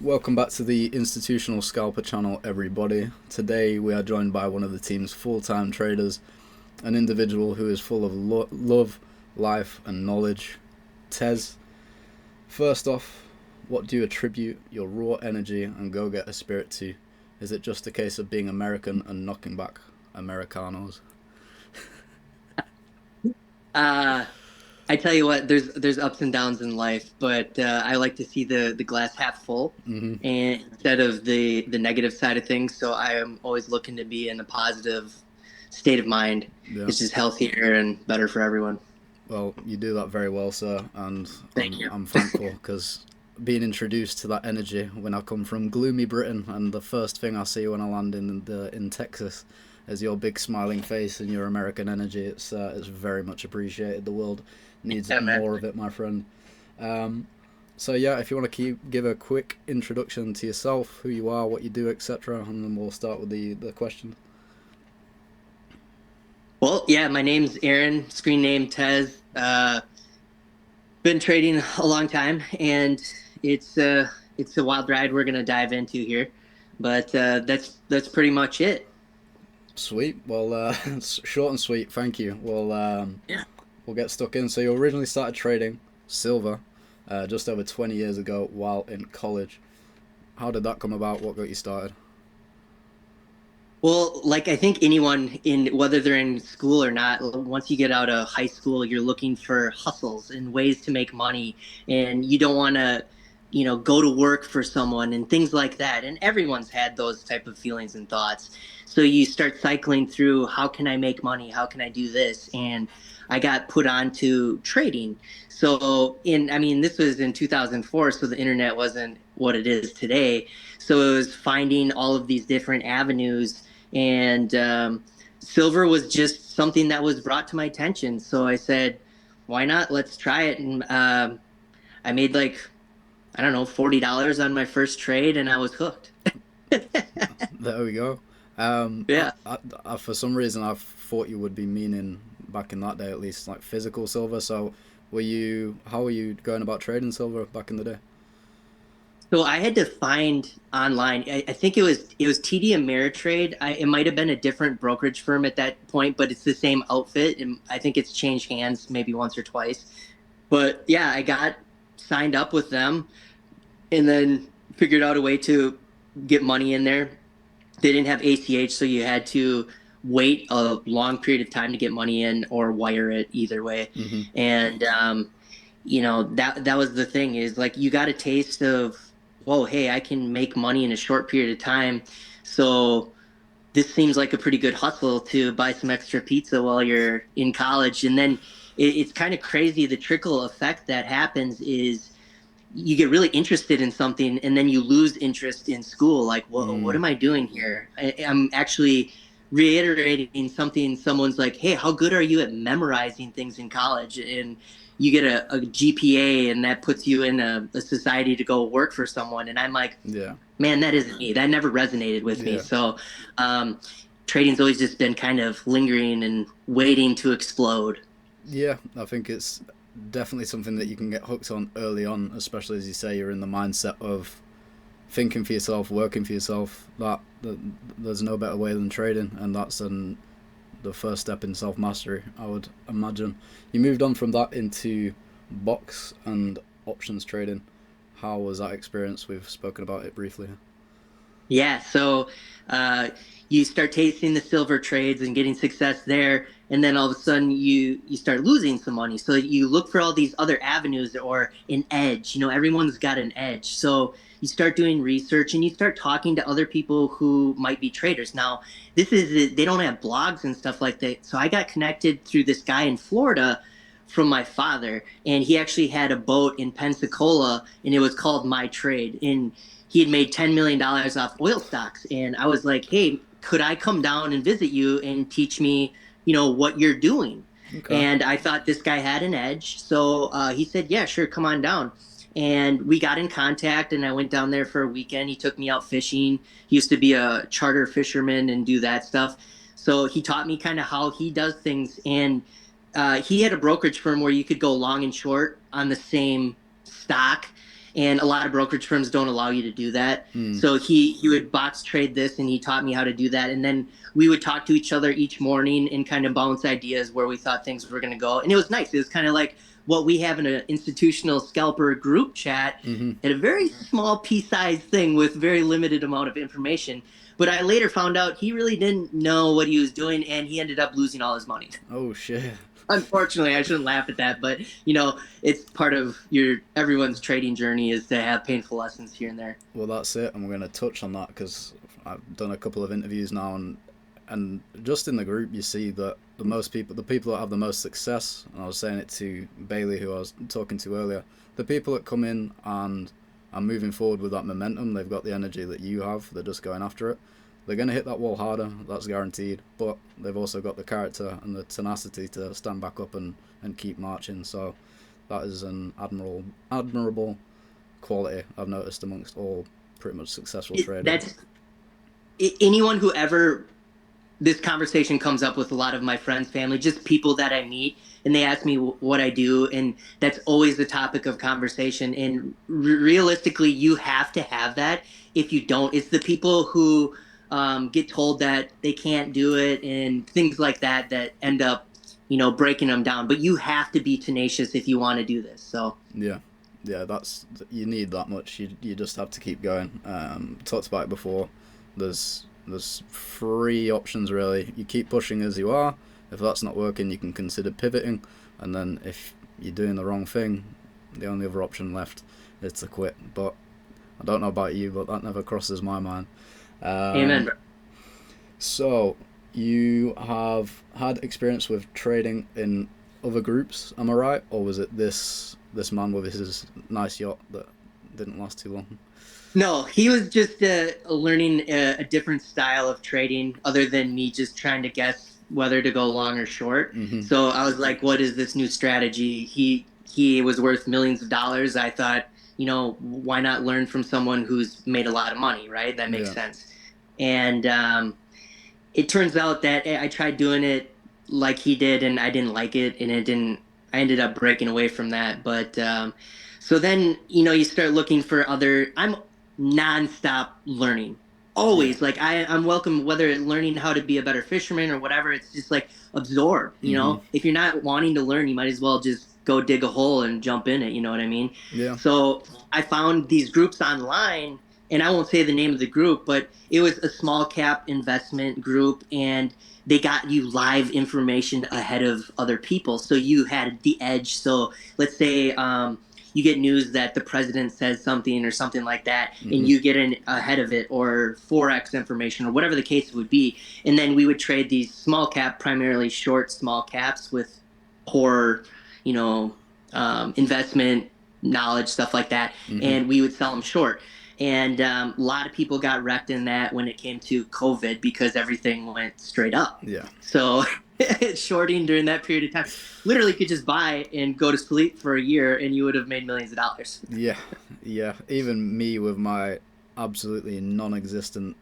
Welcome back to the Institutional Scalper channel, everybody. Today we are joined by one of the team's full-time traders, an individual who is full of love, life and knowledge, Tezz. First off, what do you attribute your raw energy and go-getter spirit to? Is it just a case of being American and knocking back Americanos? Uh, I tell you what, there's ups and downs in life, but I like to see the glass half full, Mm-hmm. and instead of the negative side of things. So I am always looking to be in a positive state of mind. Yeah. It's just healthier and better for everyone. Well, you do that very well, sir, and Thank you. I'm thankful because being introduced to that energy when I come from gloomy Britain, and the first thing I see when I land in Texas is your big smiling face and your American energy. It's very much appreciated. The world needs Yeah, man. more of it, my friend. Um, so yeah, if you want to give a quick introduction to yourself, who you are, what you do, etc., and then we'll start with the question. Well, yeah, my name's Aaron, screen name Tez. Been trading a long time, and it's a wild ride we're gonna dive into here, but that's pretty much it. Sweet. Well, short and sweet. Thank you. Yeah. We'll get stuck in. So you originally started trading silver just over 20 years ago while in college. How did that come about? What got you started? Well, like I think anyone in whether they're in school or not, once you get out of high school, you're looking for hustles and ways to make money, and you don't want to, go to work for someone and things like that. And everyone's had those type of feelings and thoughts. So you start cycling through, how can I make money? How can I do this? And I got put on to trading. I mean, this was in 2004, so the internet wasn't what it is today. So it was finding all of these different avenues, and silver was just something that was brought to my attention. So I said, why not? Let's try it. And I made like, I don't know, $40 on my first trade, and I was hooked. There we go. Yeah. For some reason, I thought you would be meaning back in that day, at least, like physical silver. So, how were you going about trading silver back in the day? So I had to find online. I think it was TD Ameritrade. It might have been a different brokerage firm at that point, but it's the same outfit, and I think it's changed hands maybe once or twice. But yeah, I got signed up with them, and then figured out a way to get money in there. They didn't have ACH, so you had to wait a long period of time to get money in or wire it either way. Mm-hmm. And that was the thing, is like you got a taste of, whoa, hey, I can make money in a short period of time. So this seems like a pretty good hustle to buy some extra pizza while you're in college. And then it's kind of crazy. The trickle effect that happens is you get really interested in something, and then you lose interest in school. Like, whoa, what Mm, am I doing here? I'm actually reiterating something. Someone's like, hey, how good are you at memorizing things in college? And you get a GPA, and that puts you in a society to go work for someone. And I'm like, yeah, man, that isn't me. That never resonated with me. yeah, So um, trading's always just been kind of lingering and waiting to explode. yeah. I think it's definitely something that you can get hooked on early on, especially as you say you're in the mindset of thinking for yourself, working for yourself. That there's no better way than trading, and the first step in self mastery, I would imagine. You moved on from that into box and options trading. How was that experience? We've spoken about it briefly. Yeah, so uh, you start tasting the silver trades and getting success there, and then all of a sudden you start losing some money. So you look for all these other avenues or an edge. Everyone's got an edge. So you start doing research and you start talking to other people who might be traders. Now, they don't have blogs and stuff like that. So I got connected through this guy in Florida from my father, and he actually had a boat in Pensacola, and it was called My Trade. And he had made $10 million off oil stocks. And I was like, hey, could I come down and visit you and teach me, what you're doing? Okay. And I thought this guy had an edge. So he said, yeah, sure, come on down. And we got in contact, and I went down there for a weekend. He took me out fishing. He used to be a charter fisherman and do that stuff. So he taught me kind of how he does things. And he had a brokerage firm where you could go long and short on the same stock. and a lot of brokerage firms don't allow you to do that. Mm. So he would box trade this, and he taught me how to do that. And then we would talk to each other each morning and kind of bounce ideas where we thought things were going to go. And it was nice. It was kind of like what we have in an institutional scalper group chat, Mm-hmm. at a very small pea-sized thing with very limited amount of information. But I later found out he really didn't know what he was doing, and he ended up losing all his money. Oh shit. Unfortunately, I shouldn't laugh at that, but it's part of everyone's trading journey is to have painful lessons here and there. Well, that's it, and we're going to touch on that because I've done a couple of interviews now, and just in the group you see that the people that have the most success, and I was saying it to Bailey, who I was talking to earlier, the people that come in and are moving forward with that momentum, they've got the energy that you have, they're just going after it. They're going to hit that wall harder, that's guaranteed, but they've also got the character and the tenacity to stand back up and keep marching. So that is an admirable quality I've noticed amongst all pretty much successful traders. That's anyone who ever this conversation comes up with a lot of my friends, family, just people that I meet, and they ask me what I do, and that's always the topic of conversation. And realistically, you have to have that. If you don't, it's the people who get told that they can't do it and things like that that end up, breaking them down. But you have to be tenacious if you want to do this. So yeah, you need that much. You just have to keep going. Talked about it before. There's 3 options really. You keep pushing as you are. If that's not working, you can consider pivoting, and then if you're doing the wrong thing, the only other option left is to quit. But I don't know about you, but that never crosses my mind. Amen. So you have had experience with trading in other groups, am I right? Or was it this man with his nice yacht that didn't last too long? No, he was just learning a different style of trading other than me just trying to guess whether to go long or short. Mm-hmm. So I was like, what is this new strategy? He was worth millions of dollars. I thought, why not learn from someone who's made a lot of money, right? That makes sense. And it turns out that I tried doing it like he did, and I didn't like it, and I ended up breaking away from that. But so then, you start looking for I'm nonstop learning. Always. Like I'm welcome, whether learning how to be a better fisherman or whatever. It's just like absorb, if you're not wanting to learn, you might as well just go dig a hole and jump in it. You know what I mean? Yeah. So I found these groups online, and I won't say the name of the group, but it was a small cap investment group, and they got you live information ahead of other people. So you had the edge. So let's say, you get news that the president says something or something like that, and you get in ahead of it, or Forex information or whatever the case would be. And then we would trade these small cap, primarily short small caps with poor, investment knowledge, stuff like that. And we would sell them short. And a lot of people got wrecked in that when it came to COVID because everything went straight up. Yeah. So shorting during that period of time, literally could just buy and go to sleep for a year and you would have made millions of dollars. Yeah. Even me with my absolutely non-existent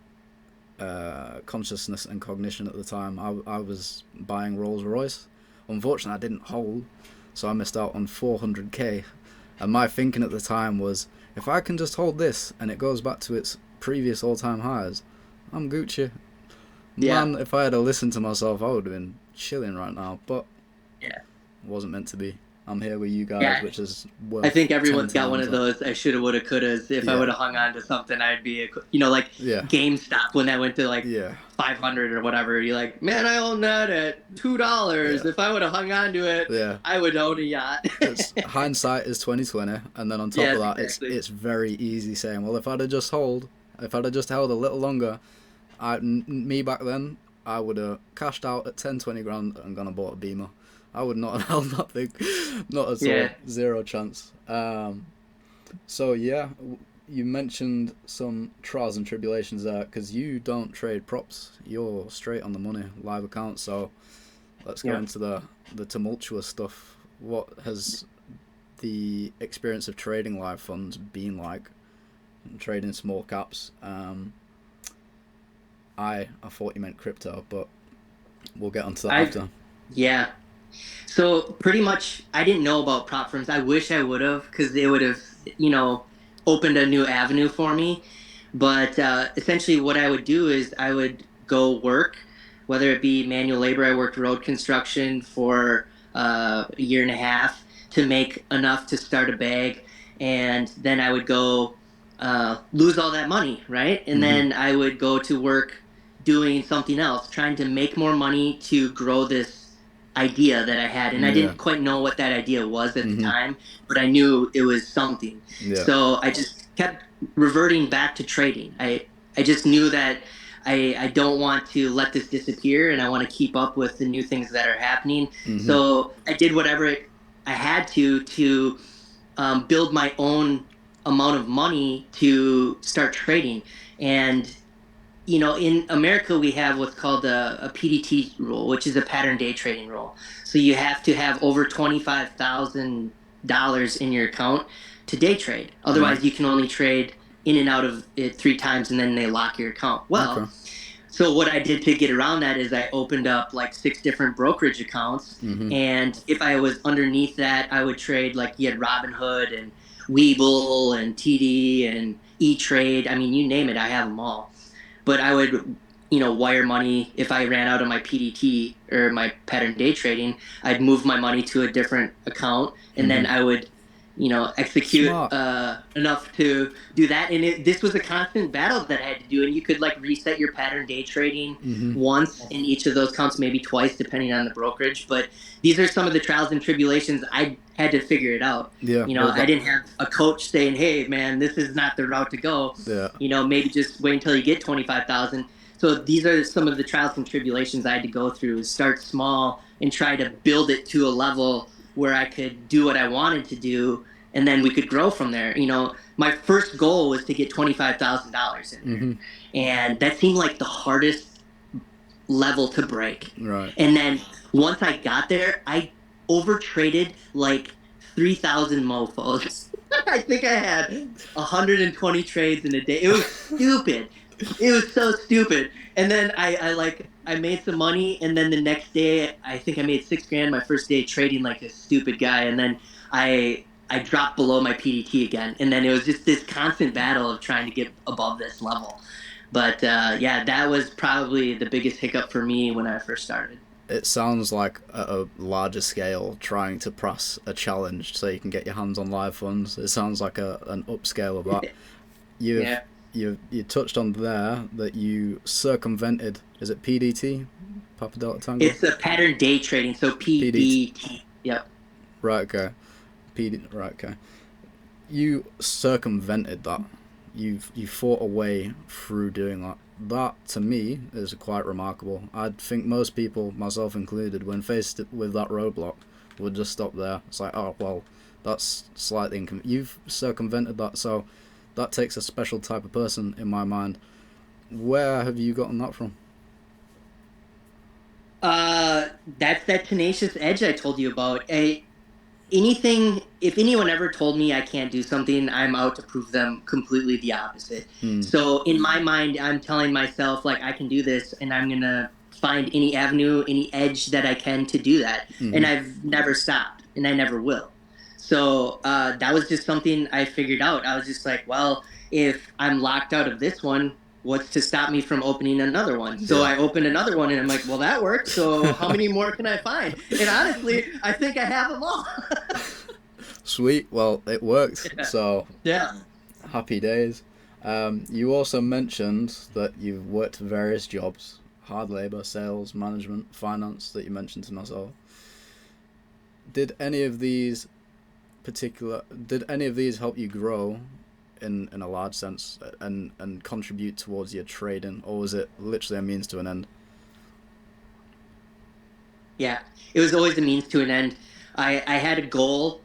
consciousness and cognition at the time, I was buying Rolls Royce. Unfortunately, I didn't hold, so I missed out on 400k. And my thinking at the time was, if I can just hold this and it goes back to its previous all-time highs, I'm Gucci. Yeah. Man, if I had listened to myself, I would have been chilling right now. But yeah, it wasn't meant to be. I'm here with you guys, which is I think everyone's got one of those I shoulda, woulda, couldas. If I would have hung on to something, I'd be, like GameStop when that went to 500 or whatever. You're like, man, I own that at $2. If I would have hung on to it, I would own a yacht. Hindsight is 20/20, and then on top of that, exactly. It's very easy saying, well, if I'd have just held a little longer, me back then, I would have cashed out at 10-20 grand and gone and bought a Beamer. I would not have held that thing. Not at all. Zero chance. So, you mentioned some trials and tribulations there, because you don't trade props. You're straight on the money, live account. So, let's go into the tumultuous stuff. What has the experience of trading live funds been like? Trading small caps. I thought you meant crypto, but we'll get onto that after. Yeah. So pretty much, I didn't know about prop firms. I wish I would have, because it would have, opened a new avenue for me. But essentially, what I would do is I would go work, whether it be manual labor. I worked road construction for a year and a half to make enough to start a bag, and then I would go lose all that money, right? And Mm-hmm. then I would go to work doing something else, trying to make more money to grow this idea that I had. And I Yeah. didn't quite know what that idea was at the Mm-hmm. time, but I knew it was something. Yeah. So I just kept reverting back to trading. I just knew that I don't want to let this disappear, and I want to keep up with the new things that are happening. Mm-hmm. So I did whatever I had to build my own amount of money to start trading. And in America, we have what's called a PDT rule, which is a pattern day trading rule. So you have to have over $25,000 in your account to day trade. Mm-hmm. Otherwise, you can only trade in and out of it 3 times, and then they lock your account. Okay. Well, so what I did to get around that is I opened up like 6 different brokerage accounts, Mm-hmm. and if I was underneath that, I would trade like you had Robinhood and Webull and TD and E Trade. I mean, you name it, I have them all. But I would, wire money if I ran out of my PDT or my pattern day trading. I'd move my money to a different account, and Mm-hmm. then I would, execute Smart. enough to do that. And this was a constant battle that I had to do. And you could like reset your pattern day trading Mm-hmm. once in each of those accounts, maybe twice, depending on the brokerage. But these are some of the trials and tribulations. I had to figure it out. Yeah. Well, I didn't have a coach saying, "Hey, man, this is not the route to go." yeah. Maybe just wait until you get 25,000. So these are some of the trials and tribulations I had to go through. Is start small and try to build it to a level where I could do what I wanted to do, and then we could grow from there. My first goal was to get $25,000 in there, Mm-hmm. and that seemed like the hardest level to break. Right. And then once I got there, I over traded like 3,000 mofos. I think I had 120 trades in a day. It was stupid. It was so stupid. And then I made some money, and then the next day I think I made 6 grand my first day trading like a stupid guy, and then I dropped below my PDT again, and then it was just this constant battle of trying to get above this level. But yeah, that was probably the biggest hiccup for me when I first started. It sounds like at a larger scale trying to press a challenge so you can get your hands on live funds. It sounds like an upscale of that. You've Yeah, you touched on there that you circumvented, is it PDT? Papa Delta Tango? it's a pattern day trading, so PDT. PDT. Yep. Right, okay. Right, okay. You circumvented that. You fought a way through doing that. That to me is quite remarkable. I think most people, myself included, when faced with that roadblock, would just stop there. It's like, oh well, that's slightly you've circumvented that, so that takes a special type of person in my mind. Where have you gotten that from? That's that tenacious edge I told you about. Anything, if anyone ever told me I can't do something, I'm out to prove them completely the opposite. Hmm. So in my mind, I'm telling myself like I can do this, and I'm gonna find any avenue, any edge that I can to do that. And Mm-hmm. I've never stopped, and I never will. So that was just something I figured out. I was just like, well, if I'm locked out of this one, what's to stop me from opening another one? So Yeah. I opened another one, and I'm like, well, that worked. So how many more can I find? And honestly, I think I have them all. Sweet. Well, it worked. Yeah. So Yeah. happy days. You also mentioned that you've worked various jobs: hard labor, sales, management, finance. That you mentioned to myself. Did any of these Did any of these help you grow in a large sense and contribute towards your trading, or was it literally a means to an end? Yeah, it was always a means to an end. I had a goal,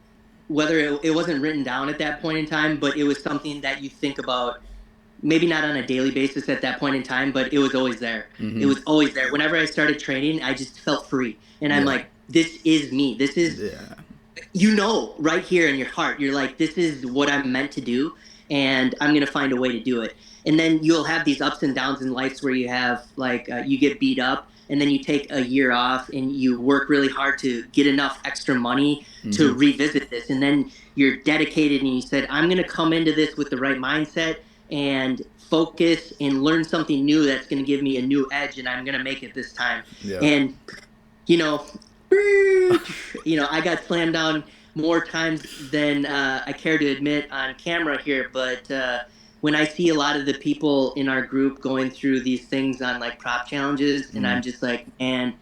whether it wasn't written down at that point in time, but it was something that you think about, maybe not on a daily basis at that point in time, but it was always there. It Mm-hmm. was always there. Whenever I started training, I just felt free. And I'm Yeah. like, this is me. This is, Yeah. right here in your heart, you're like, this is what I'm meant to do, and I'm going to find a way to do it. And then you'll have these ups and downs in life where you have, like, you get beat up, and then you take a year off and you work really hard to get enough extra money to Mm-hmm. revisit this. And then you're dedicated and you said, I'm going to come into this with the right mindset and focus and learn something new that's going to give me a new edge, and I'm going to make it this time. Yeah. And you know, I got slammed down more times than I care to admit on camera here. But when I see a lot of the people in our group going through these things on like prop challenges, and Mm. I'm just like, man,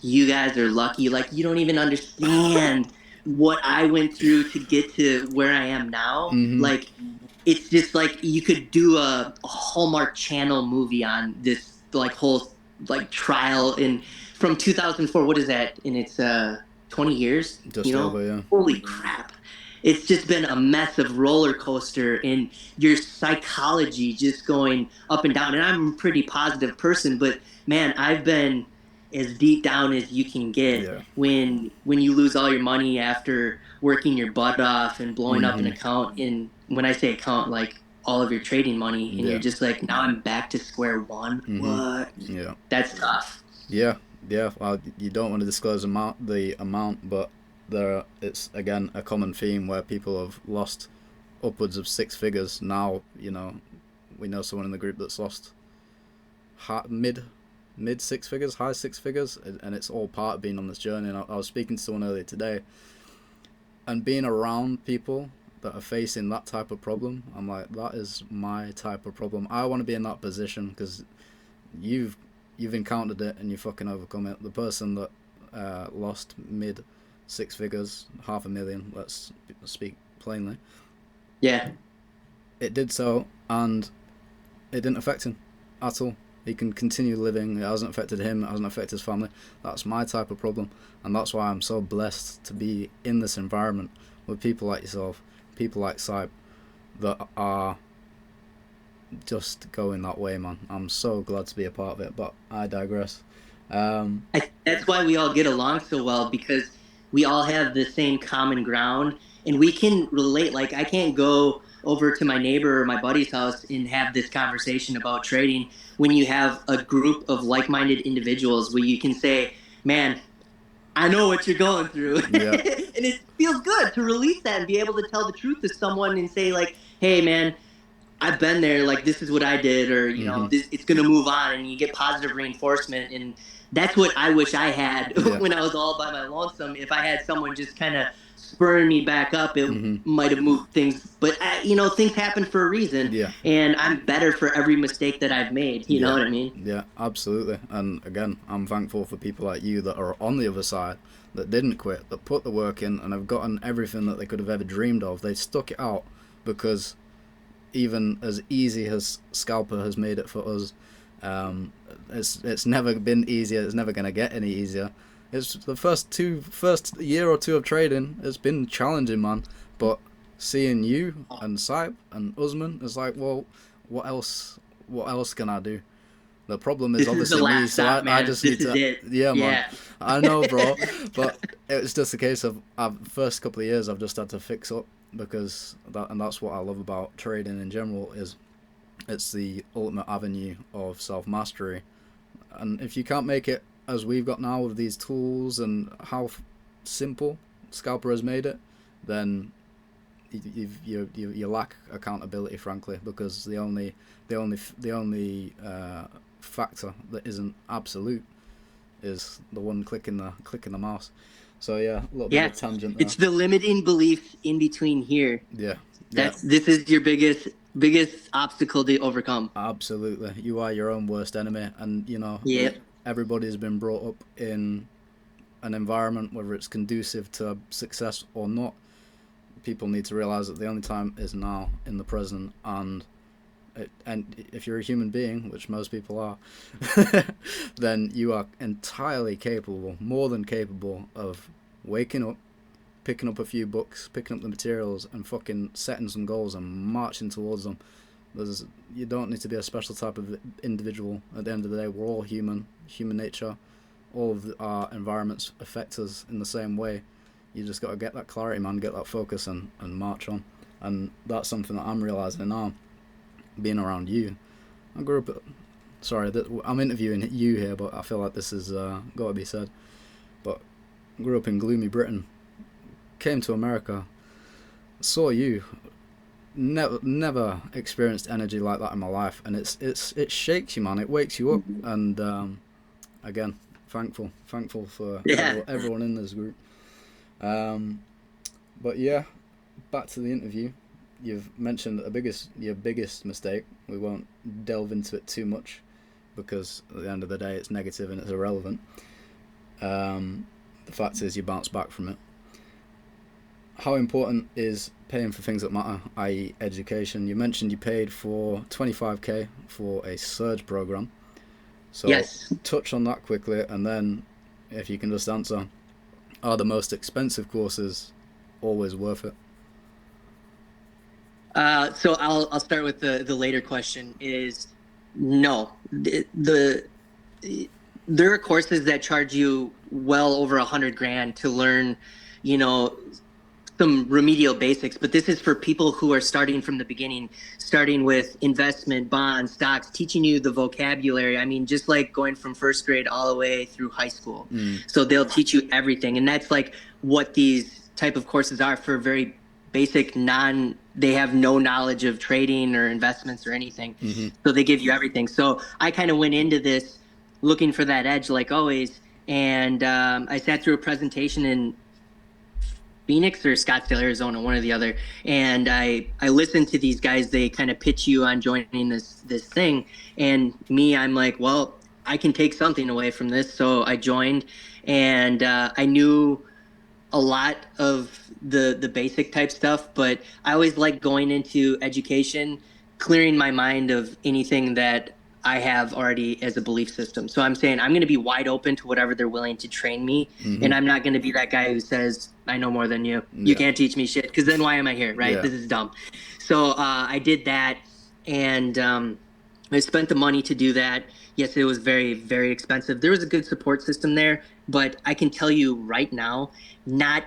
you guys are lucky. Like, you don't even understand what I went through to get to where I am now. Mm-hmm. Like, it's just like you could do a Hallmark Channel movie on this like whole like trial in from 2004. What is that? And it's 20 years. Just over, yeah. Holy crap! It's just been a mess of roller coaster in your psychology, just going up and down. And I'm a pretty positive person, but man, I've been as deep down as you can get Yeah. when you lose all your money after working your butt off and blowing up an Mm-hmm. account. And when I say account, like all of your trading money, and Yeah. you're just like, now I'm back to square one. Mm-hmm. What? Yeah. That's tough. Yeah. Yeah. Well, you don't want to disclose the amount, but it's again a common theme where people have lost upwards of six figures. Now, we know someone in the group that's lost mid six figures, high six figures, and it's all part of being on this journey. And I was speaking to someone earlier today, and being around people that are facing that type of problem, I'm like, that is my type of problem. I want to be in that position because you've encountered it and you fucking overcome it. The person that lost mid six figures, $500,000, let's speak plainly. Yeah. It did so, and it didn't affect him at all. He can continue living. It hasn't affected him. It hasn't affected his family. That's my type of problem, and that's why I'm so blessed to be in this environment with people like yourself, people like Sype, that are just going that way, man. I'm so glad to be a part of it, but I digress. That's why we all get along so well, because we all have the same common ground and we can relate. Like, I can't go over to my neighbor or my buddy's house and have this conversation about trading when you have a group of like-minded individuals where you can say, man, I know what you're going through. Yeah. And it feels good to release that and be able to tell the truth to someone and say, like, hey, man, I've been there. Like, this is what I did, or Mm-hmm. it's going to move on, and you get positive reinforcement. And that's what I wish I had when I was all by my lonesome. If I had someone just kind of spurring me back up, it Mm-hmm. might have moved things. But things happen for a reason. Yeah. And I'm better for every mistake that I've made. You know what I mean? Yeah, absolutely. And again, I'm thankful for people like you that are on the other side, that didn't quit, that put the work in, and have gotten everything that they could have ever dreamed of. They stuck it out because even as easy as Scalper has made it for us, it's never been easier. It's never going to get any easier. It's the first year or two of trading, it's been challenging, man. But seeing you and Sype and Usman, it's like, well, what else can I do? The problem is obviously me, so I just need to. Yeah, man. I know, bro. But it's just a case of first couple of years I've just had to fix up, because that's what I love about trading in general, is it's the ultimate avenue of self-mastery. And if you can't make it as we've got now with these tools and how simple Scalper has made it, then you lack accountability, frankly, because the only factor that isn't absolute is the one clicking the mouse. So yeah, a little bit of a tangent there. It's the limiting beliefs in between here. Yeah. This is your biggest obstacle to overcome. Absolutely. You are your own worst enemy, and Yep. Everybody's been brought up in an environment, whether it's conducive to success or not. People need to realize that the only time is now, in the present, and if you're a human being, which most people are, then you are entirely capable, more than capable, of waking up, picking up a few books, picking up the materials, and fucking setting some goals and marching towards them. You don't need to be a special type of individual. At the end of the day, we're all human nature. All of our environments affect us in the same way. You just got to get that clarity, man, get that focus, and march on. And that's something that I'm realizing now, being around you. I grew up sorry, I'm interviewing you here, but I feel like this has got to be said. But grew up in gloomy Britain, came to America, saw you. Never experienced energy like that in my life, and it shakes you, man. It wakes you up, and again, thankful for everyone in this group. But yeah, back to the interview. You've mentioned your biggest mistake. We won't delve into it too much because at the end of the day, it's negative and it's irrelevant. The fact is, you bounce back from it. How important is paying for things that matter, i.e. education? You mentioned you paid for $25,000 for a surge program. So yes. Touch on that quickly, and then if you can just answer, are the most expensive courses always worth it? So I'll start with the later question. Is no. There are courses that charge you well over $100,000 to learn, some remedial basics, but this is for people who are starting from the beginning, starting with investment, bonds, stocks, teaching you the vocabulary. I mean, just like going from first grade all the way through high school. So they'll teach you everything. And that's like what these type of courses are for very basic they have no knowledge of trading or investments or anything. So they give you everything. So I kind of went into this looking for that edge like always. And I sat through a presentation in Phoenix or Scottsdale, Arizona, one or the other. And I listened to these guys. They kind of pitch you on joining this thing. And me, I'm like, well, I can take something away from this. So I joined, and I knew a lot of the basic type stuff, but I always like going into education, clearing my mind of anything that I have already as a belief system. So I'm saying I'm going to be wide open to whatever they're willing to train me. And I'm not going to be that guy who says, I know more than you. You can't teach me shit. Because then why am I here, right? This is dumb. So I did that, and I spent the money to do that. Yes, it was very, very expensive. There was a good support system there, but I can tell you right now, not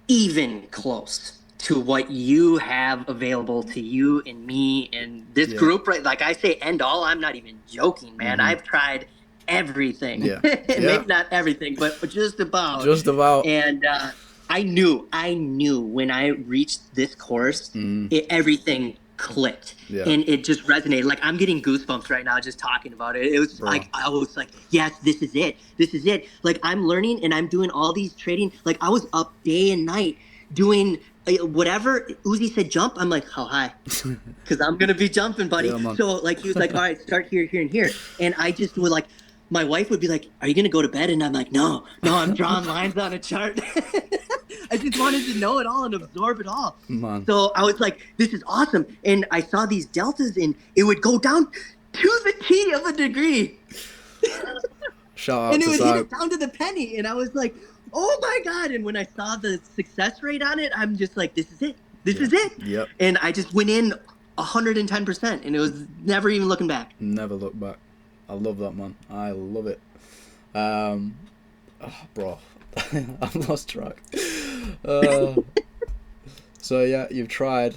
even close to what you have available to you and me and this group, right? Like I say, end all, I'm not even joking, man. I've tried everything. Maybe not everything, but just about. And I knew when I reached this course, everything clicked and it just resonated. Like I'm getting goosebumps right now just talking about it. It was like I was like, yes, this is it. Like I'm learning and I'm doing all these trading. Like I was up day and night doing whatever Uzi said jump. I'm like, how high? Because I'm gonna be jumping, buddy. So like he was like, all right, start here, here, and here. And I just would like, my wife would be like, are you gonna go to bed? And I'm like, no, I'm drawing lines on a chart. I just wanted to know it all and absorb it all. So I was like, this is awesome. And I saw these deltas and it would go down to the T of a degree. Shout out and to it would Zach. hit it down to the penny. And I was like, oh my God. And when I saw the success rate on it, I'm just like, this is it. This is it. Yep. And I just went in 110%. And it was never even looking back. Never look back. I love that, man. I love it. Bro, I've lost track. So yeah, you've tried.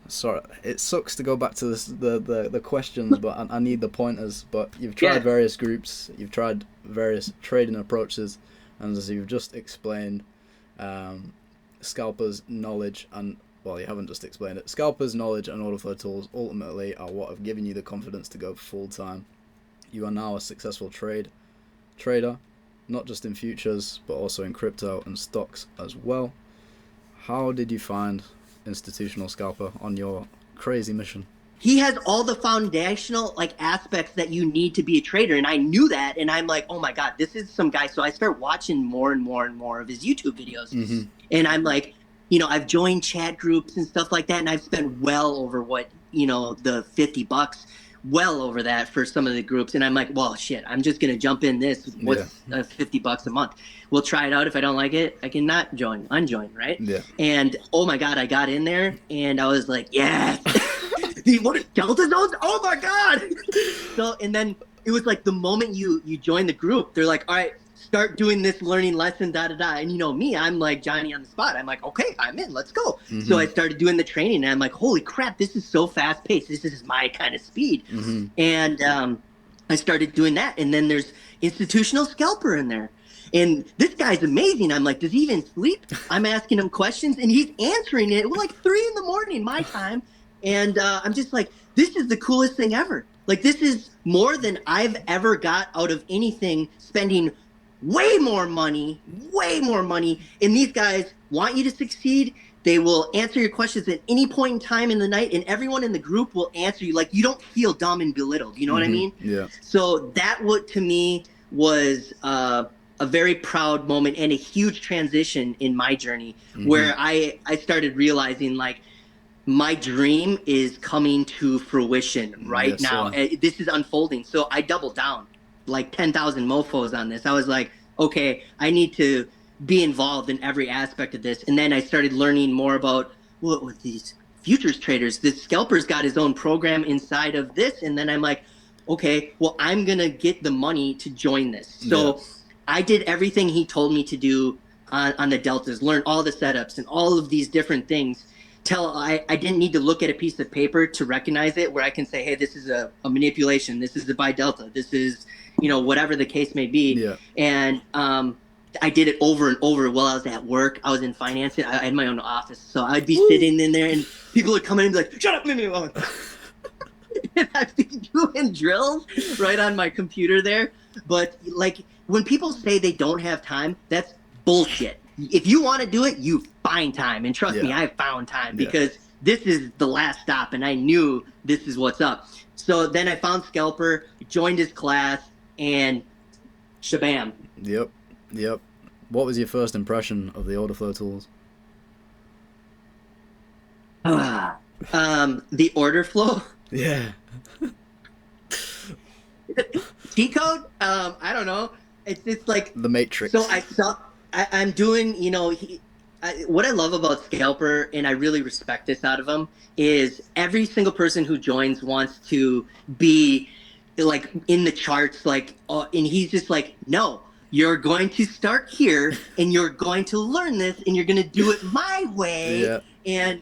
Sorry, it sucks to go back to this, the questions, but I need the pointers. But you've tried various groups. You've tried various trading approaches, and as you've just explained, scalpers' knowledge and well, you haven't just explained it. Scalpers' knowledge and order flow tools ultimately are what have given you the confidence to go full time. You are now a successful trader, not just in futures, but also in crypto and stocks as well. How did you find Institutional Scalper on your crazy mission? He has all the foundational aspects that you need to be a trader. And I knew that. And I'm like, oh my God, this is some guy. So I start watching more and more and more of his YouTube videos. And I'm like, I've joined chat groups and stuff like that. And I've spent well over what, the $50, well over that for some of the groups. And I'm like, well, shit, I'm just going to jump in this. What's $50 a month? We'll try it out. If I don't like it, I can not unjoin, right? Yeah. And oh my God, I got in there and I was like, yes. What are Delta zones? Oh my God. So, and then it was like the moment you join the group, they're like, all right, start doing this learning lesson, And me, I'm like Johnny on the spot. I'm like, okay, I'm in, let's go. So I started doing the training and I'm like, holy crap, this is so fast paced. This is my kind of speed. And I started doing that. And then there's institutional scalper in there. And this guy's amazing. I'm like, does he even sleep? I'm asking him questions and he's answering it. Well, like 3 a.m. my time. And I'm just like, this is the coolest thing ever. Like, this is more than I've ever got out of anything, spending way more money. And these guys want you to succeed. They will answer your questions at any point in time in the night, and everyone in the group will answer you. Like, you don't feel dumb and belittled. You know what I mean? Yeah. So that, what to me was a very proud moment and a huge transition in my journey, where I started realizing, like, my dream is coming to fruition right now. This is unfolding. So I doubled down, like 10,000 mofos on this. I was like, okay, I need to be involved in every aspect of this. And then I started learning more about what with these futures traders. This scalper's got his own program inside of this. And then I'm like, okay, well, I'm going to get the money to join this. So I did everything he told me to do on the deltas, learn all the setups and all of these different things. Till I didn't need to look at a piece of paper to recognize it, where I can say, hey, this is a manipulation. This is the buy delta. This is, whatever the case may be. Yeah. And I did it over and over while I was at work. I was in finance. I had my own office. So I'd be sitting in there and people would come in and be like, shut up, leave me alone. And I'd be doing drills right on my computer there. But like, when people say they don't have time, that's bullshit. If you want to do it, you find time. And trust me, I found time, because this is the last stop and I knew this is what's up. So then I found Scalper, joined his class, and shabam. Yep. What was your first impression of the Orderflow tools? The Orderflow? Yeah. T-code? I don't know. It's like the Matrix. So I'm doing, what I love about Scalper, and I really respect this out of him, is every single person who joins wants to be like in the charts, like, and he's just like, no, you're going to start here and you're going to learn this and you're going to do it my way. Yeah. And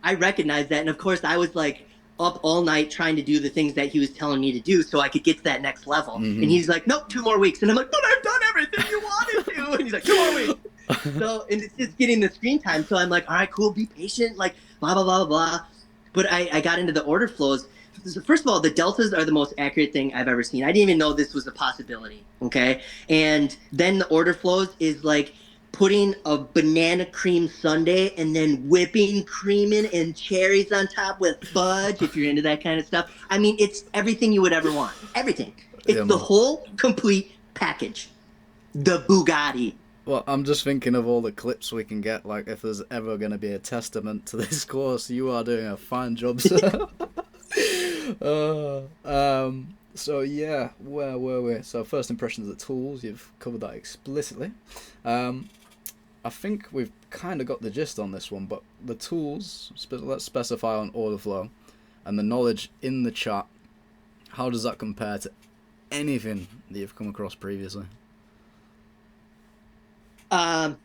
I recognize that. And of course I was like up all night trying to do the things that he was telling me to do so I could get to that next level. And he's like, nope, 2 more weeks. And I'm like, but I've done everything you wanted to. And he's like, 2 more weeks. So, and it's just getting the screen time. So I'm like, all right, cool, be patient, like blah, blah, blah, blah. But I got into the order flows. First of all, the deltas are the most accurate thing I've ever seen. I didn't even know this was a possibility. Okay. And then the order flows is like putting a banana cream sundae and then whipping cream in and cherries on top with fudge, if you're into that kind of stuff. I mean, it's everything you would ever want. Everything. It's the whole complete package. The Bugatti. Well, I'm just thinking of all the clips we can get. Like, if there's ever going to be a testament to this course, you are doing a fine job, sir. So yeah, where were we? So first impressions of the tools, you've covered that explicitly. I think we've kind of got the gist on this one, but the tools, let's specify on Orderflow, and the knowledge in the chat, how does that compare to anything that you've come across previously? It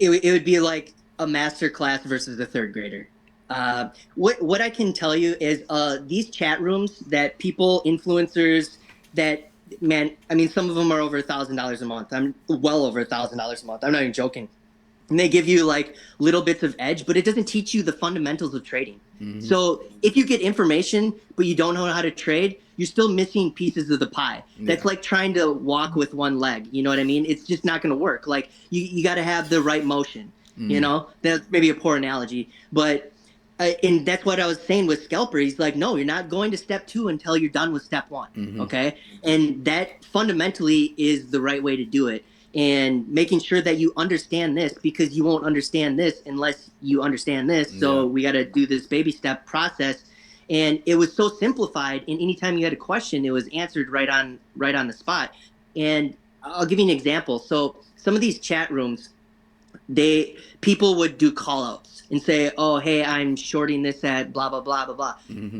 would be like a master class versus a third grader. What I can tell you is these chat rooms that people, influencers, that, man, I mean, some of them are over $1,000 a month. I'm well over $1,000 a month. I'm not even joking. And they give you like little bits of edge, but it doesn't teach you the fundamentals of trading. So if you get information, but you don't know how to trade, you're still missing pieces of the pie. That's like trying to walk with one leg. You know what I mean? It's just not going to work. Like you got to have the right motion, you know, that's maybe a poor analogy, but and that's what I was saying with Scalper. He's like, no, you're not going to step 2 until you're done with step 1. Okay. And that fundamentally is the right way to do it. And making sure that you understand this, because you won't understand this unless you understand this. So we got to do this baby step process. And it was so simplified. And anytime you had a question, it was answered right on the spot. And I'll give you an example. So some of these chat rooms, people would do call outs and say, oh, hey, I'm shorting this at blah, blah, blah, blah, blah.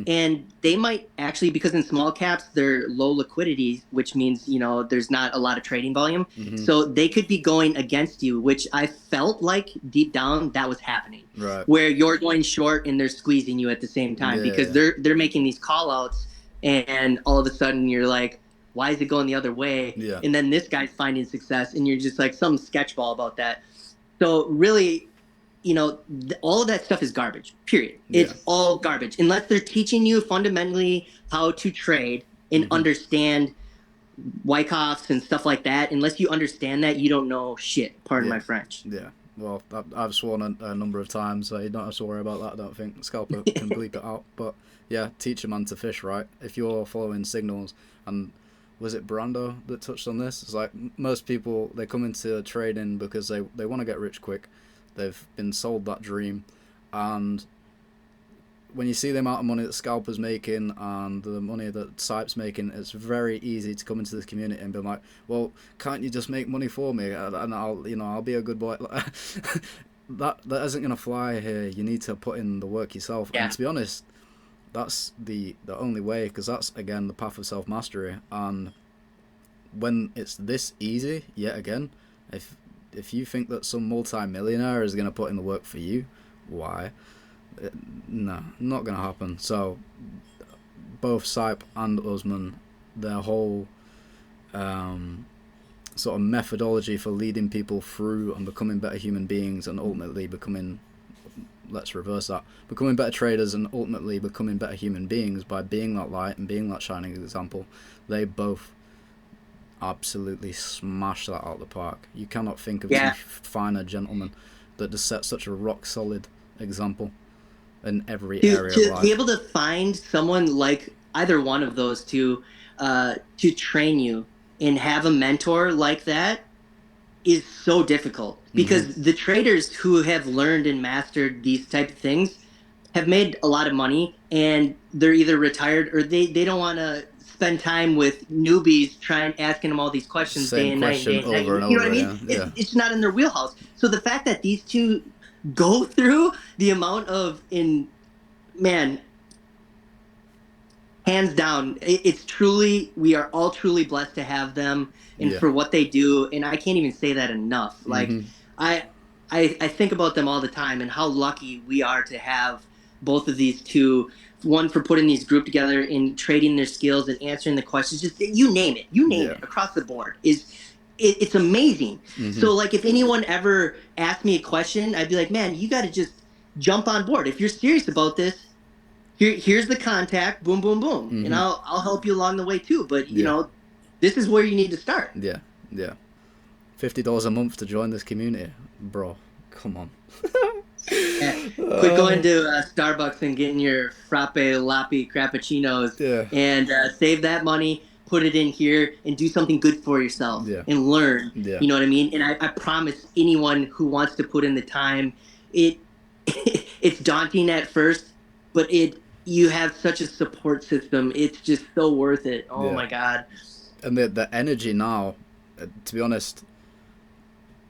And they might actually, because in small caps, they're low liquidity, which means, you know, there's not a lot of trading volume. So they could be going against you, which I felt like deep down that was happening. Right. Where you're going short and they're squeezing you at the same time, because they're making these call outs and all of a sudden you're like, why is it going the other way? Yeah. And then this guy's finding success, and you're just like some sketchball about that. So really, all of that stuff is garbage. Period. Yeah. It's all garbage unless they're teaching you fundamentally how to trade and Hmm. understand Wyckoffs and stuff like that. Unless you understand that, you don't know shit. Pardon Yeah. my French. Yeah. Well, I've sworn a number of times, so you don't have to worry about that. I don't think Scalper can bleep it out. But yeah, teach a man to fish, right? If you're following signals, and was it Brando that touched on this? It's like most people, they come into trading because they want to get rich quick. They've been sold that dream, and when you see the amount of money that Scalper's making and the money that Sipe's making, it's very easy to come into this community and be like, well, can't you just make money for me and I'll be a good boy. That isn't gonna fly here. You need to put in the work yourself. Yeah. And to be honest, that's the only way, because that's again the path of self mastery. And when it's this easy, yet again, if you think that some multi-millionaire is gonna put in the work for you, why? No, not gonna happen. So both Sipe and Usman, their whole sort of methodology for leading people through and becoming better human beings, and ultimately becoming, let's reverse that, becoming better traders and ultimately becoming better human beings by being that light and being that shining example, they both absolutely smash that out of the park. You cannot think of two finer gentlemen that just set such a rock solid example in every area of life. To be able to find someone like either one of those two to train you and have a mentor like that is so difficult, because the traders who have learned and mastered these type of things have made a lot of money, and they're either retired or they don't want to spend time with newbies asking them all these questions day and night and day and night. Over and You know over, what I mean? yeah. It's not in their wheelhouse. So the fact that these two go through the amount of man, hands down, it's truly, we are all truly blessed to have them and for what they do. And I can't even say that enough. Like I think about them all the time and how lucky we are to have both of these two. One for putting these group together and trading their skills and answering the questions. Just you name it across the board. It's amazing. So like if anyone ever asked me a question, I'd be like, man, you got to just jump on board. If you're serious about this, here's the contact, boom, boom, boom, and I'll help you along the way too. But this is where you need to start. Yeah. $50 a month to join this community, bro. Come on. Quit going to Starbucks and getting your frappe latte crappuccinos, and save that money, put it in here, and do something good for yourself and learn. You know what I mean? And I promise anyone who wants to put in the time, it's daunting at first, but you have such a support system. It's just so worth it. Oh my God. And the energy now, to be honest,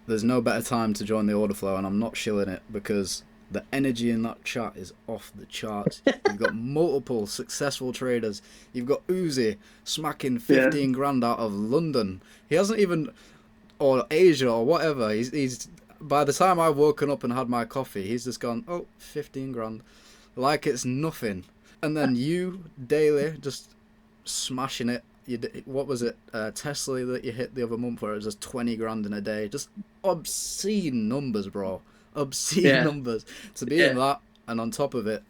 there's no better time to join the Orderflow, and I'm not shilling it, because the energy in that chat is off the charts. You've got multiple successful traders. You've got Uzi smacking 15 grand out of London. He hasn't even, or Asia or whatever. He's by the time I've woken up and had my coffee, he's just gone, 15 grand. Like it's nothing. And then you, daily, just smashing it. What was it, Tesla that you hit the other month where it was just 20 grand in a day? Just obscene numbers, bro. Obscene numbers. To be in that, and on top of it,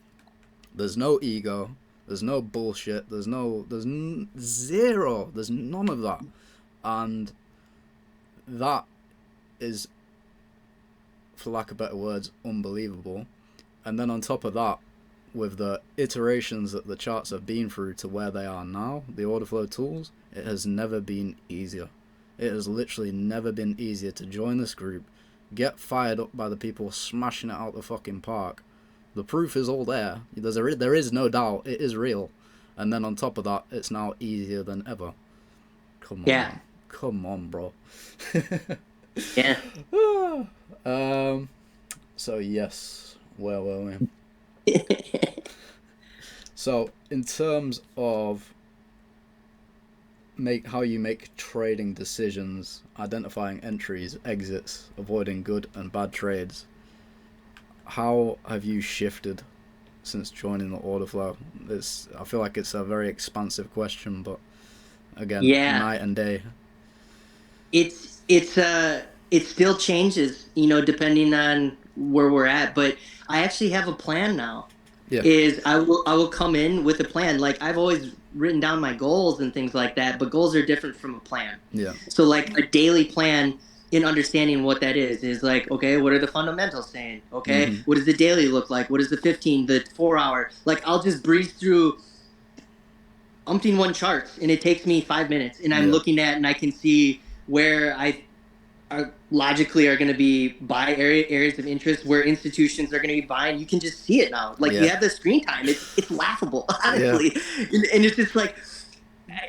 there's no ego, there's no bullshit, there's zero, there's none of that. And that is, for lack of better words, unbelievable. And then on top of that, with the iterations that the charts have been through to where they are now, the Orderflow tools, it has never been easier. It has literally never been easier to join this group, get fired up by the people smashing it out the fucking park. The proof is all there. There is no doubt. It is real. And then on top of that, it's now easier than ever. Come on. Man. Come on, bro. So yes, where were we? So in terms of how you make trading decisions, identifying entries, exits, avoiding good and bad trades, how have you shifted since joining the Orderflow? I feel like it's a very expansive question, but again, Yeah, night and day. it still changes, depending on where we're at. But I actually have a plan now. Yeah, Is I will come in with a plan. Like I've always written down my goals and things like that, but goals are different from a plan. yeah, So like a daily plan in understanding what that is like, okay, what are the fundamentals saying? Okay, hmm, what does the daily look like? What is the 15, the 4 hour? Like I'll just breeze through umpteen one charts and it takes me 5 minutes and I'm yeah, looking at and I can see where I are logically are going to be buy areas of interest where institutions are going to be buying. You can just see it now. Like you yeah, have the screen time. It's laughable, yeah, honestly. And it's just like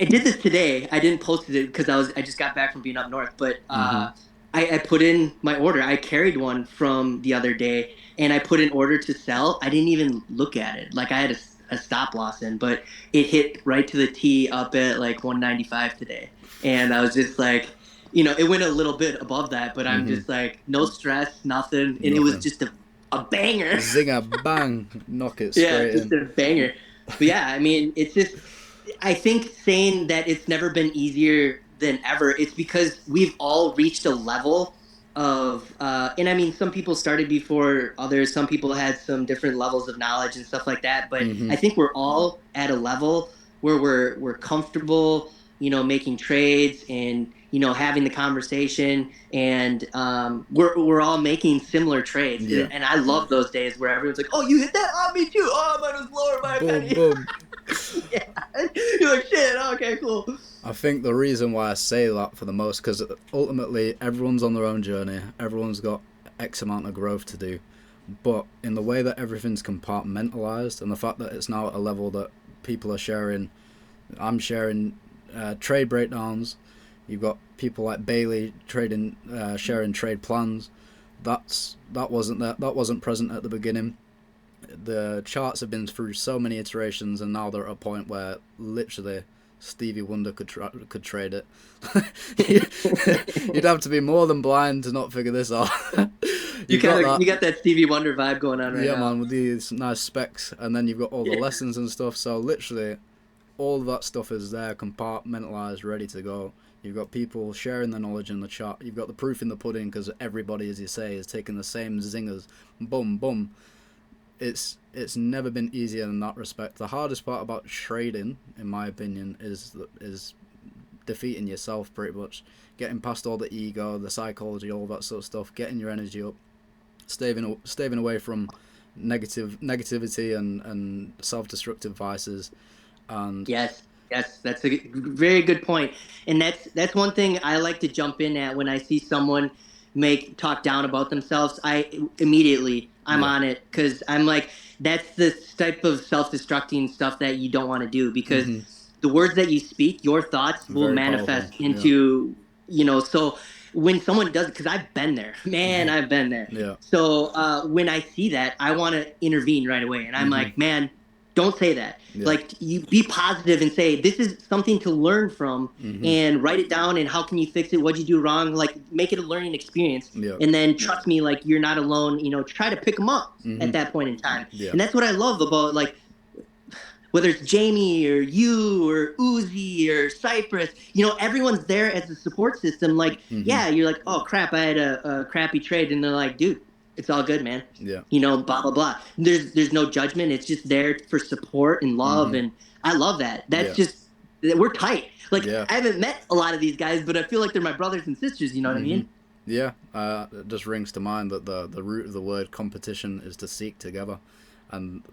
I did this today. I didn't post it because I just got back from being up north, but hmm, I put in my order. I carried one from the other day and I put an order to sell. I didn't even look at it. Like I had a stop loss in, but it hit right to the T up at like 195 today. And I was just like, it went a little bit above that, but I'm hmm, just like, no stress, nothing. And it was nothing. just a banger. Zinger, bang, knock it Yeah, straight just in. a banger. But yeah, I mean, it's just I think saying that it's never been easier than ever, it's because we've all reached a level of, and I mean, some people started before others, some people had some different levels of knowledge and stuff like that. But Hmm, I think we're all at a level where we're comfortable, making trades and having the conversation, and we're all making similar trades, yeah, and I love those days where everyone's like, "Oh, you hit that? Oh, me too. Oh, mine was lower by a boom, penny." boom. Yeah. You're like, shit, okay, cool. I think the reason why I say that for the most, because ultimately everyone's on their own journey, everyone's got X amount of growth to do, but in the way that everything's compartmentalized and the fact that it's now at a level that people are sharing, I'm sharing trade breakdowns. You've got people like Bailey sharing trade plans. That wasn't present at the beginning. The charts have been through so many iterations, and now they're at a point where literally Stevie Wonder could trade it. You'd have to be more than blind to not figure this out. You You've got that, you got that Stevie Wonder vibe going on right yeah, now. man, with these nice specs, and then you've got all the Yeah. lessons and stuff. So literally, all of that stuff is there, compartmentalized, ready to go. You've got people sharing the knowledge in the chat. You've got the proof in the pudding because everybody, as you say, is taking the same zingers. Boom, boom. It's never been easier in that respect. The hardest part about trading, in my opinion, is defeating yourself pretty much, getting past all the ego, the psychology, all that sort of stuff, getting your energy up, staving away from negativity and self-destructive vices, and Yes, yes, that's a very good point. And that's one thing I like to jump in at when I see someone make talk down about themselves. I immediately I'm yeah, on it because I'm like, that's the type of self-destructing stuff that you don't want to do, because hmm, the words that you speak, your thoughts will very powerful. manifest Yeah, into, so when someone does it, because I've been there, man, I've been there. yeah, So when I see that, I want to intervene right away. And I'm hmm, like, man, don't say that. yeah, Like you be positive and say this is something to learn from, hmm, and write it down, and how can you fix it? What'd you do wrong? Like make it a learning experience. yeah, And then trust me, like you're not alone, try to pick them up hmm, at that point in time. yeah, And that's what I love about, like, whether it's Jamie or you or Uzi or Cypress, everyone's there as a support system. Like, hmm, yeah, you're like, oh crap, I had a crappy trade, and they're like, dude, it's all good, man. yeah, Blah blah blah. There's no judgment. It's just there for support and love, hmm, and I love that. That's yeah, just we're tight. Like yeah, I haven't met a lot of these guys, but I feel like they're my brothers and sisters. You know what I hmm, mean? yeah. It just rings to mind that the root of the word competition is to seek together, and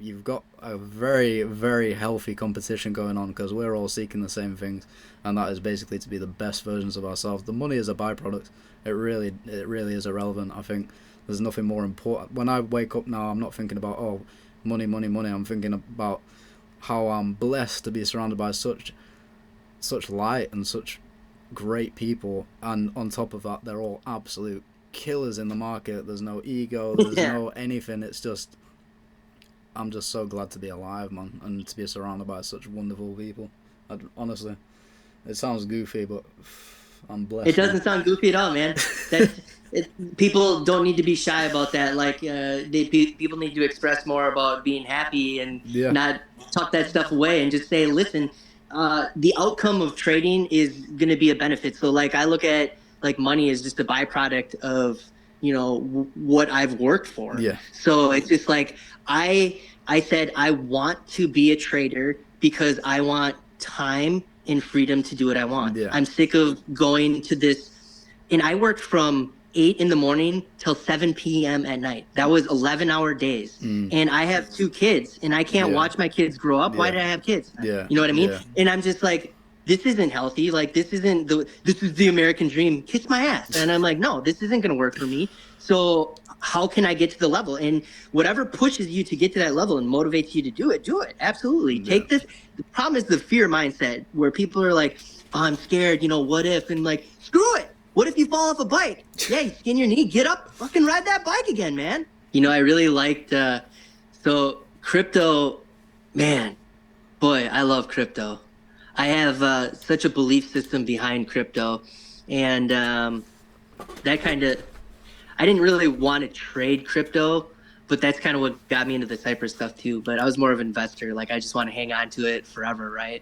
you've got a very, very healthy competition going on because we're all seeking the same things, and that is basically to be the best versions of ourselves. The money is a byproduct. It really is irrelevant. I think there's nothing more important. When I wake up now, I'm not thinking about, oh, money, money, money. I'm thinking about how I'm blessed to be surrounded by such light and such great people, and on top of that, they're all absolute killers in the market. There's no ego. There's Yeah. no anything. It's just I'm just so glad to be alive, man, and to be surrounded by such wonderful people. Honestly, it sounds goofy, but I'm It blessed, man. doesn't sound goofy at all, man. That's People don't need to be shy about that. Like, people need to express more about being happy and Yeah. not tuck that stuff away and just say, listen, the outcome of trading is going to be a benefit. So, like, I look at like money as just a byproduct of, what I've worked for. Yeah. So it's just like, I said, I want to be a trader because I want time and freedom to do what I want. Yeah. I'm sick of going to this, and I worked from 8 in the morning till 7 p.m. at night. That was 11-hour days. And I have 2 kids, and I can't watch my kids grow up. Why did I have kids? Yeah. You know what I mean? Yeah. And I'm just like, this isn't healthy. Like, this is the American dream. Kiss my ass. And I'm like, no, this isn't going to work for me. So how can I get to the level? And whatever pushes you to get to that level and motivates you to do it, do it. Absolutely. Take this. The problem is the fear mindset where people are like, oh, I'm scared. What if? And like, screw it. What if you fall off a bike? Yeah, you skin your knee, get up, fucking ride that bike again, man. I really liked, so crypto, man, boy, I love crypto. I have such a belief system behind crypto. And that kind of, I didn't really want to trade crypto, but that's kind of what got me into the Cypress stuff too. But I was more of an investor. Like, I just want to hang on to it forever, right?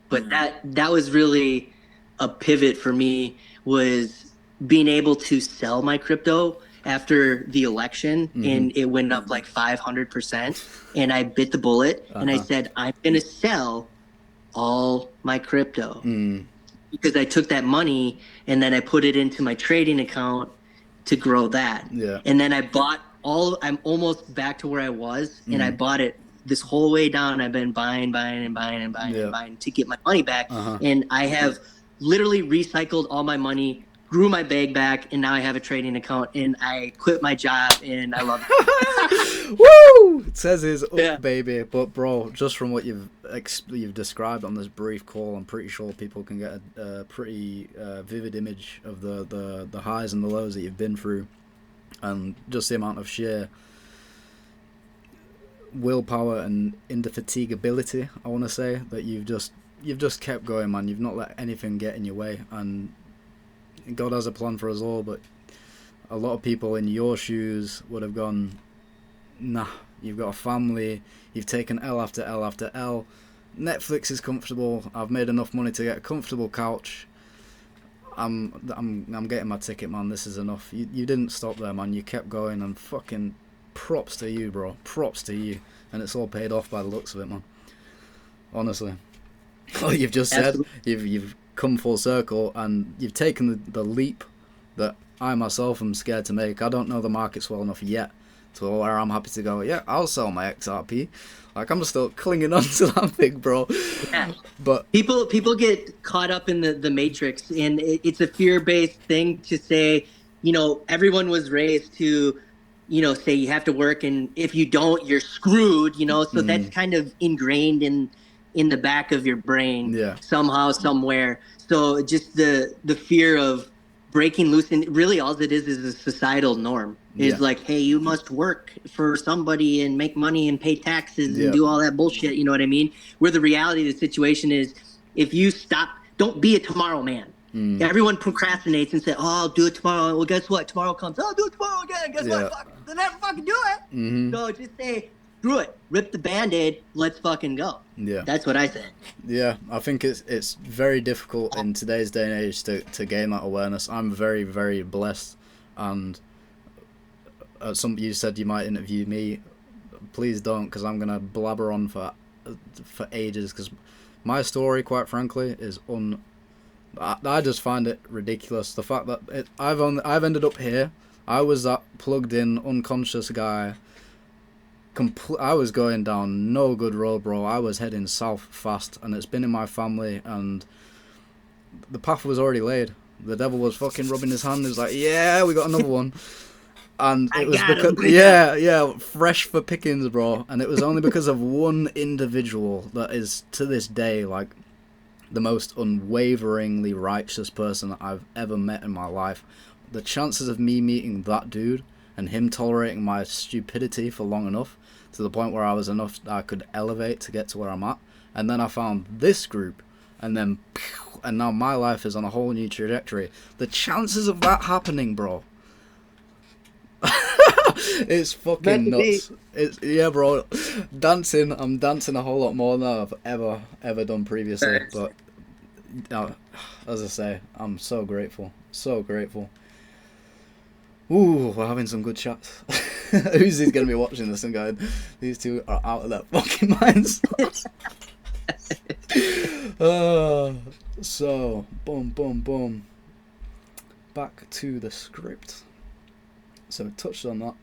But that was really a pivot for me, was being able to sell my crypto after the election, and it went up like 500%. And I bit the bullet, and I said, I'm going to sell all my crypto because I took that money and then I put it into my trading account to grow that. Yeah. And then I bought I'm almost back to where I was, and I bought it this whole way down. I've been buying and buying to get my money back. And I have literally recycled all my money, grew my bag back, and now I have a trading account, and I quit my job, and I love it. Woo! Tezz is up, baby. But bro, just from what you've described on this brief call, I'm pretty sure people can get a pretty vivid image of the highs and the lows that you've been through, and just the amount of sheer willpower and indefatigability, I want to say, that you've just kept going, man. You've not let anything get in your way, and God has a plan for us all. But a lot of people in your shoes would have gone, nah, you've got a family, you've taken L after L after L, Netflix is comfortable, I've made enough money to get a comfortable couch, I'm getting my ticket, man, this is enough. You didn't stop there, man. You kept going, and fucking props to you, bro. Props to you. And it's all paid off by the looks of it, man. Honestly. Like you've just said, you've come full circle, and you've taken the leap that I myself am scared to make. I don't know the markets well enough yet to where I'm happy to go, yeah, I'll sell my XRP. Like, I'm still clinging on to that thing, bro. Yeah. But people get caught up in the matrix, and it's a fear-based thing to say, everyone was raised to, say you have to work, and if you don't, you're screwed, so that's kind of ingrained in the back of your brain somehow, somewhere. So just the fear of breaking loose, and really all it is a societal norm. Is like, hey, you must work for somebody and make money and pay taxes and do all that bullshit, you know what I mean? Where the reality of the situation is, if you stop, don't be a tomorrow man. Everyone procrastinates and says, oh, I'll do it tomorrow. Well, guess what? Tomorrow comes. I'll do it tomorrow again. Guess what? Fuck, they'll never fucking do it. So just say, screw it. Rip the Band-Aid. Let's fucking go. Yeah. That's what I say. Yeah, I think it's very difficult in today's day and age to gain that awareness. I'm very, very blessed, and you said you might interview me. Please don't, because I'm gonna blabber on for ages. Because my story, quite frankly, is I just find it ridiculous. The fact that I've ended up here. I was that plugged in, unconscious guy. I was going down no good road, bro. I was heading south fast, and it's been in my family, and the path was already laid. The devil was fucking rubbing his hand. He was like, yeah, we got another one. And it was because, fresh for pickings, bro. And it was only because of one individual that is, to this day, like, the most unwaveringly righteous person that I've ever met in my life. The chances of me meeting that dude and him tolerating my stupidity for long enough to the point where I could elevate to get to where I'm at. And then I found this group, and now my life is on a whole new trajectory. The chances of that happening, bro, It's fucking nuts. It's yeah, bro. Dancing, I'm dancing a whole lot more than I've ever done previously. But as I say, I'm so grateful, so grateful. Ooh, we're having some good chats. Who's gonna be watching this and going, these two are out of their fucking minds. So boom. Back to the script. So we touched on that.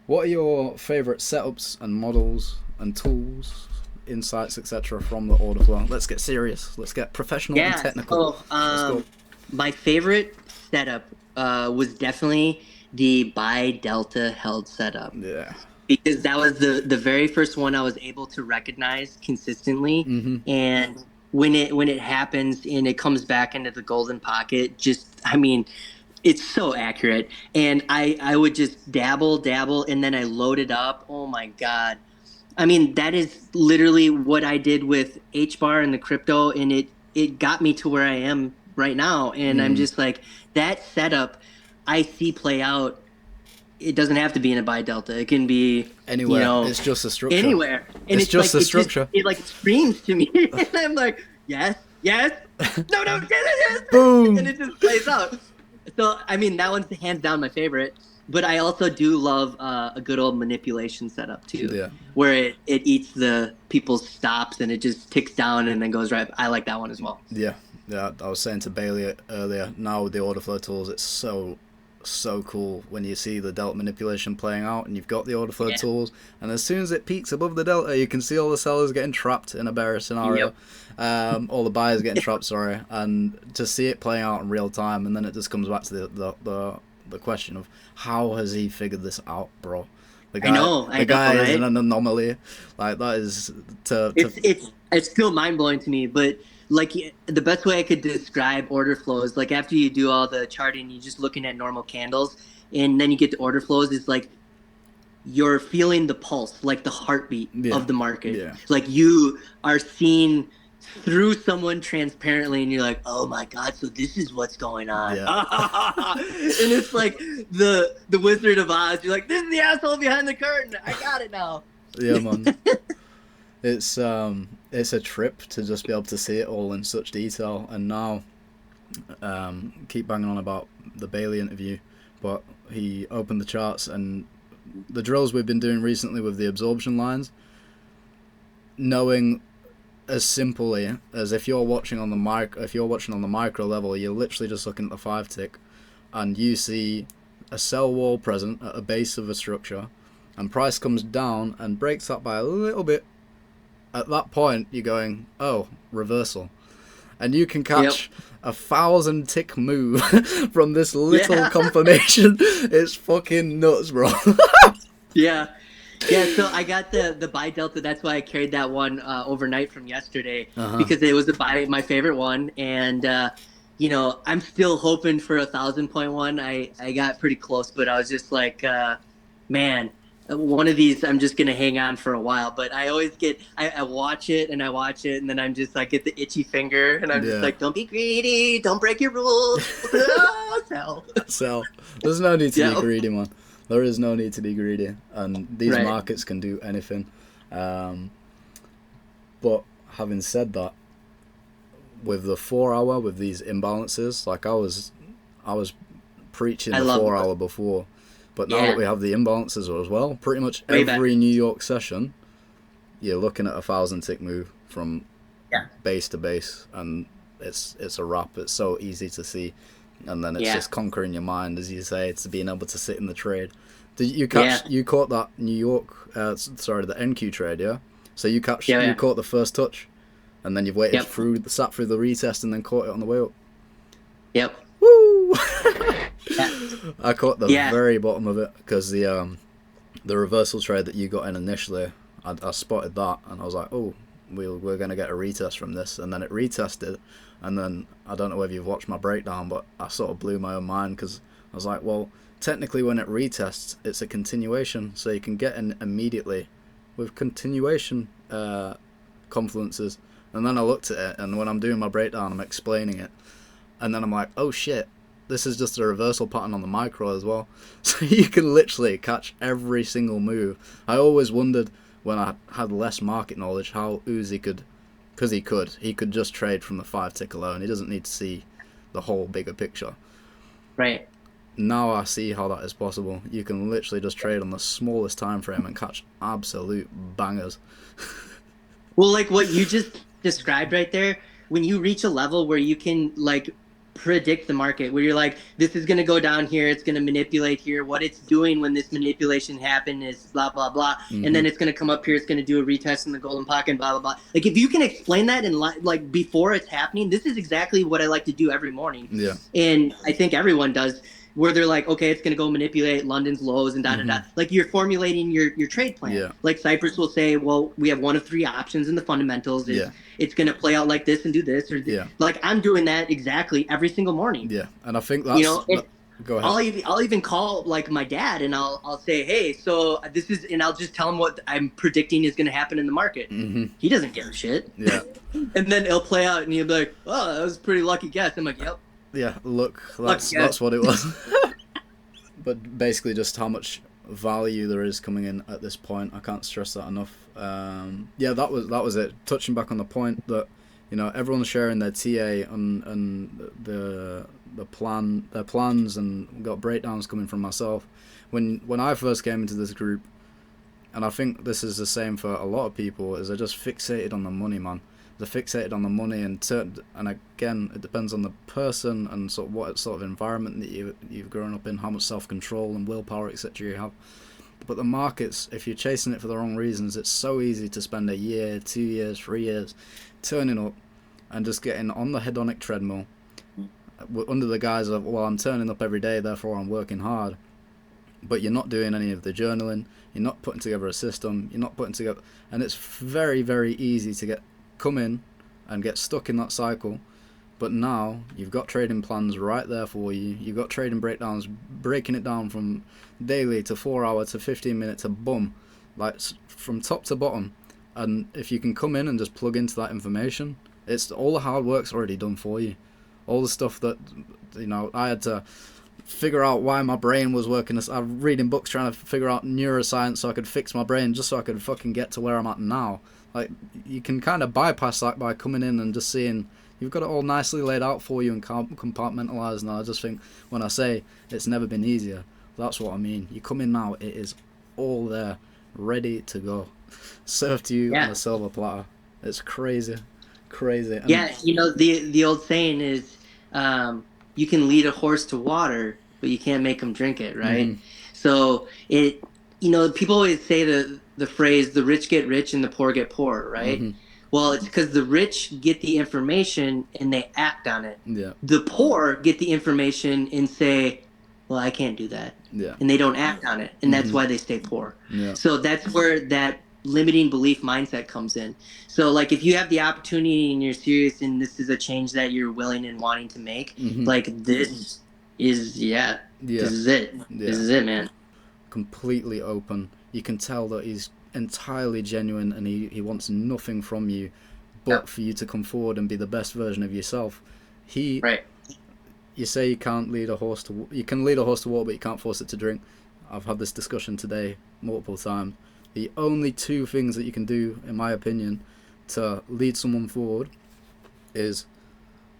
What are your favourite setups and models and tools, insights, etc. from the Orderflow? Let's get serious. Let's get professional and technical. So, my favorite setup was definitely the bi-delta held setup. Yeah. Because that was the very first one I was able to recognize consistently. Mm-hmm. And when it happens and it comes back into the golden pocket, it's so accurate. And I would just dabble, and then I load it up. Oh my God. I mean, that is literally what I did with H-bar and the crypto, and it got me to where I am right now. And I'm just like, that setup I see play out. It doesn't have to be in a bi-delta. It can be anywhere. It's just a structure. Anywhere. And it's just a structure. It like screams to me. And I'm like, yes. No, yes. Boom. And it just plays out. So, I mean, that one's hands down my favorite. But I also do love a good old manipulation setup, too. Yeah. Where it eats the people's stops and it just ticks down and then goes right. I like that one as well. Yeah. I was saying to Bailey earlier, now with the Orderflow tools, it's so cool when you see the delta manipulation playing out and you've got the Orderflow tools, and as soon as it peaks above the delta, you can see all the sellers getting trapped in a bearish scenario. All the buyers getting trapped, sorry, and to see it playing out in real time. And then it just comes back to the question of, how has he figured this out, bro? The guy is an anomaly. Like, that is it's still mind-blowing to me. But like, the best way I could describe order flow is like, after you do all the charting, you're just looking at normal candles, and then you get to order flows. It's like you're feeling the pulse, like the heartbeat of the market. Yeah. Like, you are seeing through someone transparently, and you're like, oh my God, so this is what's going on. And it's like the Wizard of Oz. You're like, this is the asshole behind the curtain. I got it now. Yeah, man. It's a trip to just be able to see it all in such detail. And now, keep banging on about the Bailey interview, but he opened the charts and the drills we've been doing recently with the absorption lines, knowing as simply as if you're watching on the micro level, you're literally just looking at the 5 tick, and you see a sell wall present at a base of a structure, and price comes down and breaks up by a little bit. At that point, you're going, oh, reversal. And you can catch 1,000 tick move from this little confirmation. It's fucking nuts, bro. Yeah, so I got the buy delta. That's why I carried that one overnight from yesterday, because it was my favorite one. And, I'm still hoping for 1,000.1 one. I got pretty close, but I was just like, man, one of these I'm just gonna hang on for a while. But I always I watch it, and then I'm just like, get the itchy finger, and I'm just like, don't be greedy, don't break your rules. Sell. There's no need to be greedy, man. There is no need to be greedy, and these markets can do anything. But having said that, with the 4 hour, with these imbalances, like I was preaching the 4 hour before. But now that we have the imbalances as well, pretty much every New York session, you're looking at 1,000 tick move from base to base, and it's a wrap. It's so easy to see, and then it's just conquering your mind, as you say. It's being able to sit in the trade. Did you catch? You caught that New York? The NQ trade, yeah. So you caught the first touch, and then you've waited sat through the retest, and then caught it on the way up. Yep. Woo! I caught the very bottom of it, because the reversal trade that you got in initially, I spotted that, and I was like, oh, we're going to get a retest from this. And then it retested, and then I don't know whether you've watched my breakdown, but I sort of blew my own mind, because I was like, well, technically when it retests, it's a continuation, so you can get in immediately with continuation confluences. And then I looked at it, and when I'm doing my breakdown, I'm explaining it, and then I'm like, oh shit, this is just a reversal pattern on the micro as well. So you can literally catch every single move. I always wondered when I had less market knowledge how Uzi could, because he could just trade from the 5 tick alone. He doesn't need to see the whole bigger picture. Right. Now I see how that is possible. You can literally just trade on the smallest time frame and catch absolute bangers. Well, like what you just described right there, when you reach a level where you can like predict the market, where you're like, this is going to go down here, it's going to manipulate here, what it's doing when this manipulation happened is blah blah blah, and then it's going to come up here, it's going to do a retest in the golden pocket, blah blah blah. Like if you can explain that in like before it's happening, this is exactly what I like to do every morning. Yeah. And I think everyone does, where they're like, okay, it's going to go manipulate London's lows and da-da-da. Like you're formulating your trade plan. Yeah. Like Cypress will say, well, we have one of 3 options in the fundamentals. It's going to play out like this and do this. Or like I'm doing that exactly every single morning. Yeah, and I think that's... You know, go ahead. I'll even call like my dad and I'll say, hey, so this is, and I'll just tell him what I'm predicting is going to happen in the market. He doesn't give a shit. Yeah. And then it'll play out and he'll be like, oh, that was a pretty lucky guess. I'm like, yep. Yeah, look, that's what it was. But basically just how much value there is coming in at this point. I can't stress that enough. Yeah, that was it. Touching back on the point that, you know, everyone's sharing their TA and their plans, and got breakdowns coming from myself. When I first came into this group, and I think this is the same for a lot of people, is they're just fixated on the money, man. They're fixated on the money, and again, it depends on the person and sort of what sort of environment that you've grown up in, how much self-control and willpower, etc. you have. But the markets, if you're chasing it for the wrong reasons, it's so easy to spend a year, 2 years, 3 years turning up and just getting on the hedonic treadmill under the guise of, well, I'm turning up every day, therefore I'm working hard. But you're not doing any of the journaling, you're not putting together a system, you're not putting together... And it's very, very easy to come in and get stuck in that cycle. But now you've got trading plans right there for you. You've got trading breakdowns, breaking it down from daily to 4 hour to 15 minute to boom, like from top to bottom. And if you can come in and just plug into that information, it's all the hard work's already done for you. All the stuff that, you know, I had to figure out why my brain was working. I'm reading books trying to figure out neuroscience so I could fix my brain, just so I could fucking get to where I'm at now. Like, you can kind of bypass that by coming in and just seeing you've got it all nicely laid out for you and compartmentalized. And I just think when I say it's never been easier, that's what I mean. You come in now, it is all there, ready to go, served to you on a silver platter. It's crazy. And yeah, you know, the old saying is, you can lead a horse to water, but you can't make him drink it, right? So it, you know, people always say the phrase, the rich get rich and the poor get poor, right? Well, it's because the rich get the information and they act on it. Yeah. The poor get the information and say, well, I can't do that. Yeah. And they don't act on it. And that's why they stay poor. Yeah. So that's where that limiting belief mindset comes in. So like if you have the opportunity and you're serious and this is a change that you're willing and wanting to make, like this is, this is it. This is it, man. Completely open. You can tell that he's entirely genuine and he wants nothing from you but for you to come forward and be the best version of yourself. You say you can't lead a horse to... You can lead a horse to water, but you can't force it to drink. I've had this discussion today multiple times. The only 2 things that you can do, in my opinion, to lead someone forward is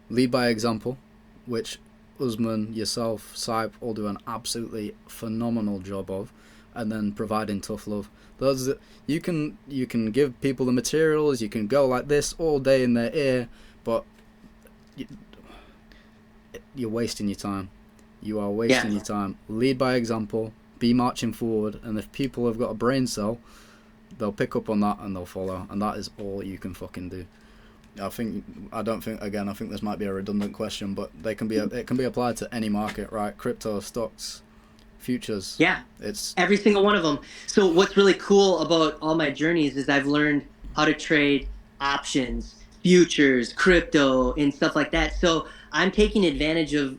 lead by example, which Usman, yourself, Saip all do an absolutely phenomenal job of, and then providing tough love. Those you can give people the materials, you can go like this all day in their ear, but you're wasting your time. You are wasting your time. Lead by example, be marching forward, and if people have got a brain cell, they'll pick up on that and they'll follow, and that is all you can fucking do. I think this might be a redundant question, but it can be applied to any market, right? Crypto, stocks, futures. Yeah, it's every single one of them. So what's really cool about all my journeys is I've learned how to trade options, futures, crypto, and stuff like that. So I'm taking advantage of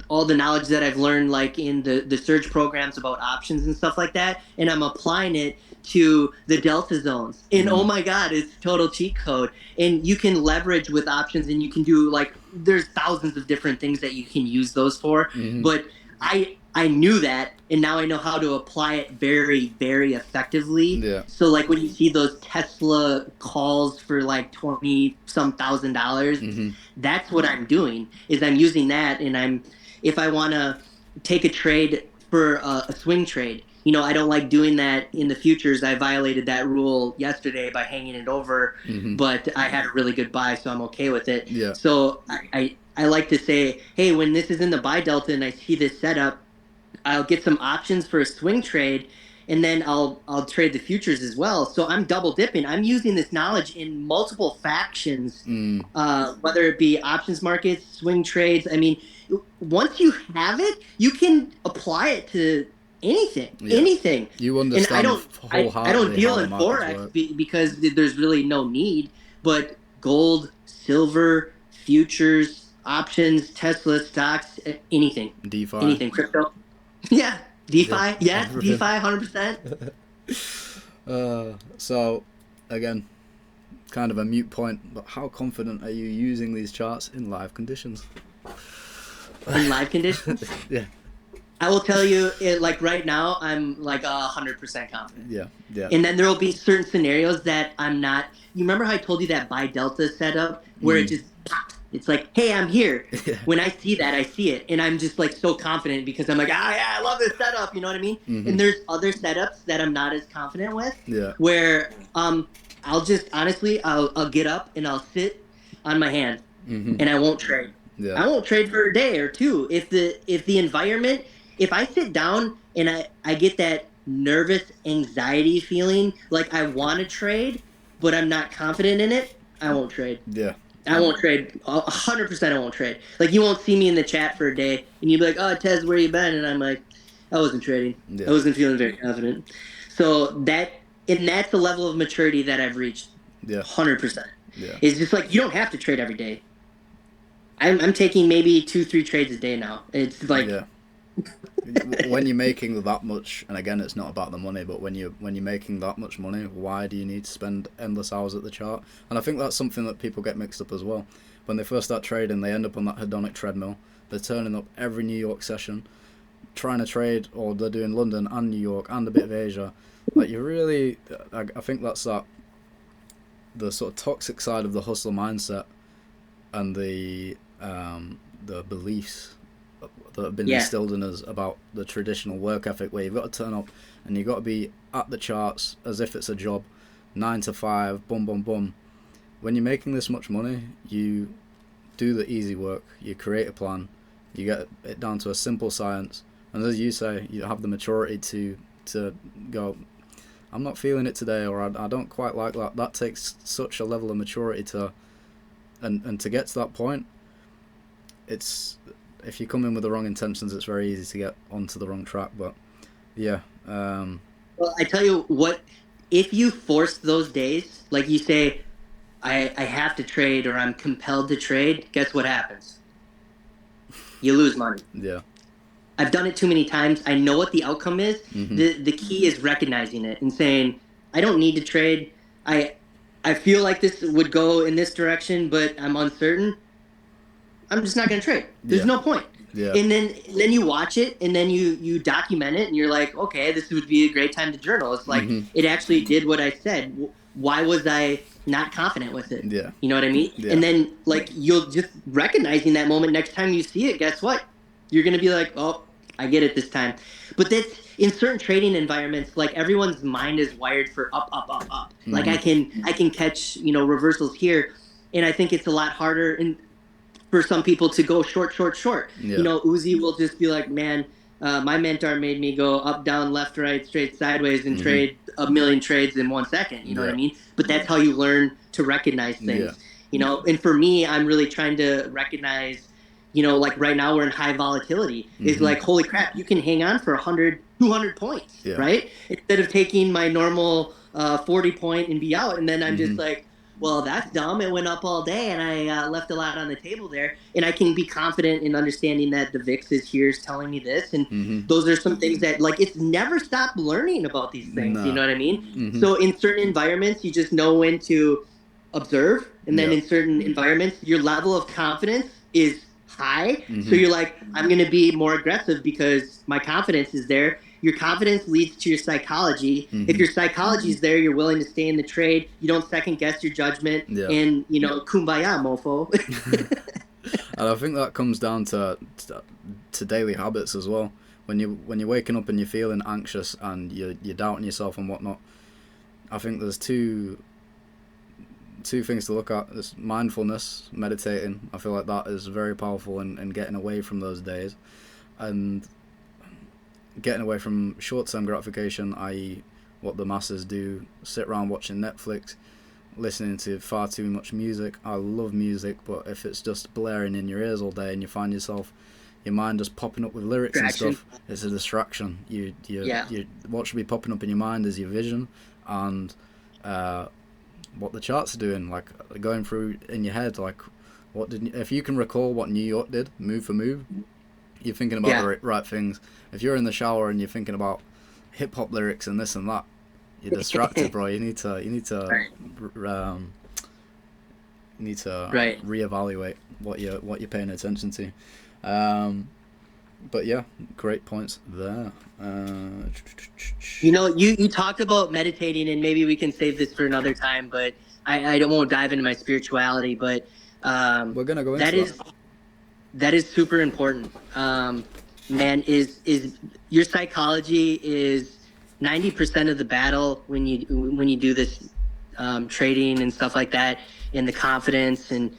all the knowledge that I've learned, like in the surge programs about options and stuff like that, and I'm applying it to the delta zones. And oh my God, it's total cheat code. And you can leverage with options, and you can do like there's thousands of different things that you can use those for. But I knew that, and now I know how to apply it very, very effectively. Yeah. So like when you see those Tesla calls for like 20 some $1,000s, that's what I'm doing. Is I'm using that, and if I want to take a trade for a swing trade, you know, I don't like doing that in the futures. I violated that rule yesterday by hanging it over, but I had a really good buy, so I'm okay with it. Yeah. So I like to say, hey, when this is in the buy delta and I see this setup, I'll get some options for a swing trade, and then I'll trade the futures as well. So I'm double dipping. I'm using this knowledge in multiple factions, whether it be options markets, swing trades. I mean, once you have it, you can apply it to anything. You understand. And I don't deal in forex because there's really no need. But gold, silver, futures, options, Tesla stocks, anything, DeFi, anything, crypto. Yeah, DeFi, yes, DeFi, 100%. So, again, kind of a mute point, but how confident are you using these charts in live conditions? In live conditions? Yeah. I will tell you, like right now, I'm like 100% confident. Yeah. And then there will be certain scenarios that I'm not. You remember how I told you that buy delta setup where it just popped? It's like, hey, I'm here. When I see that, I see it. And I'm just like so confident because I'm like, yeah, I love this setup. You know what I mean? And there's other setups that I'm not as confident with. Yeah. Where I'll just, honestly, I'll get up and I'll sit on my hand and I won't trade. Yeah. I won't trade for a day or two. If the environment, if I sit down and I get that nervous anxiety feeling, like I want to trade, but I'm not confident in it, I won't trade. Yeah. I won't trade. 100% I won't trade. Like, you won't see me in the chat for a day, and you'll be like, oh, Tezz, where you been? And I'm like, I wasn't trading. Yeah. I wasn't feeling very confident. So that's the level of maturity that I've reached. Yeah. 100%. Yeah. It's just like, you don't have to trade every day. I'm taking maybe 2-3 trades a day now. It's like... Yeah. When you're making that much, and again, it's not about the money, but when you're making that much money, why do you need to spend endless hours at the chart? And I think that's something that people get mixed up as well. When they first start trading, they end up on that hedonic treadmill. They're turning up every New York session, trying to trade, or they're doing London and New York and a bit of Asia. Like, you really, I think that's the sort of toxic side of the hustle mindset and the beliefs that have been instilled in us about the traditional work ethic, where you've got to turn up and you've got to be at the charts as if it's a job, 9 to 5, boom, boom, boom. When you're making this much money, you do the easy work, you create a plan, you get it down to a simple science, and as you say, you have the maturity to go, I'm not feeling it today, or I don't quite like that. That takes such a level of maturity and to get to that point, if you come in with the wrong intentions, it's very easy to get onto the wrong track. But yeah. Well, I tell you what, if you force those days, like you say, I have to trade or I'm compelled to trade, guess what happens? You lose money. Yeah. I've done it too many times. I know what the outcome is. The key is recognizing it and saying, I don't need to trade. I feel like this would go in this direction, but I'm uncertain. I'm just not going to trade. There's no point. Yeah. And then you watch it, and then you document it, and you're like, okay, this would be a great time to journal. It's like, it actually did what I said. Why was I not confident with it? Yeah. You know what I mean? Yeah. And then, like, you'll just recognizing that moment next time you see it, guess what? You're going to be like, oh, I get it this time. But that's in certain trading environments, like, everyone's mind is wired for up, up, up, up. Like, I can catch, reversals here, and I think it's a lot harder for some people to go short. Yeah. Uzi will just be like, man, my mentor made me go up, down, left, right, straight, sideways, and trade a million trades in 1 second. You know what I mean? But that's how you learn to recognize things. Yeah. And for me, I'm really trying to recognize, like right now we're in high volatility. It's like, holy crap, you can hang on for 100, 200 points, right? Instead of taking my normal 40 point and be out. And then I'm just like, well, that's dumb. It went up all day, and I left a lot on the table there. And I can be confident in understanding that the VIX is here is telling me this. And Mm-hmm. those are some things that, like, it's never stop learning about these things. You No. know what I mean? Mm-hmm. So in certain environments, you just know when to observe. And then Yeah. in certain environments, your level of confidence is high. So Mm-hmm. you're like, I'm going to be more aggressive because my confidence is there. Your confidence leads to your psychology. If Mm-hmm. your psychology is there, you're willing to stay in the trade. You don't second guess your judgment, Yeah. and kumbaya, mofo. And I think that comes down to daily habits as well. When you're waking up and you're feeling anxious and you're doubting yourself and whatnot, I think there's two things to look at. There's mindfulness, meditating. I feel like that is very powerful in getting away from those days, and getting away from short-term gratification, i.e. what the masses do, sit around watching Netflix, listening to far too much music. I love music, but if it's just blaring in your ears all day and you find yourself, your mind just popping up with lyrics and stuff, it's a distraction. You what should be popping up in your mind is your vision and what the charts are doing, like going through in your head, like if you can recall what New York did move for move, you're thinking about the right things. If you're in the shower and you're thinking about hip hop lyrics and this and that, you're distracted, bro. You need to reevaluate what you're paying attention to. But yeah, great points there. You talked about meditating, and maybe we can save this for another time, but I don't want to dive into my spirituality, but we're gonna go into that is super important. Man, is your psychology is 90% of the battle when you do this trading and stuff like that, and the confidence and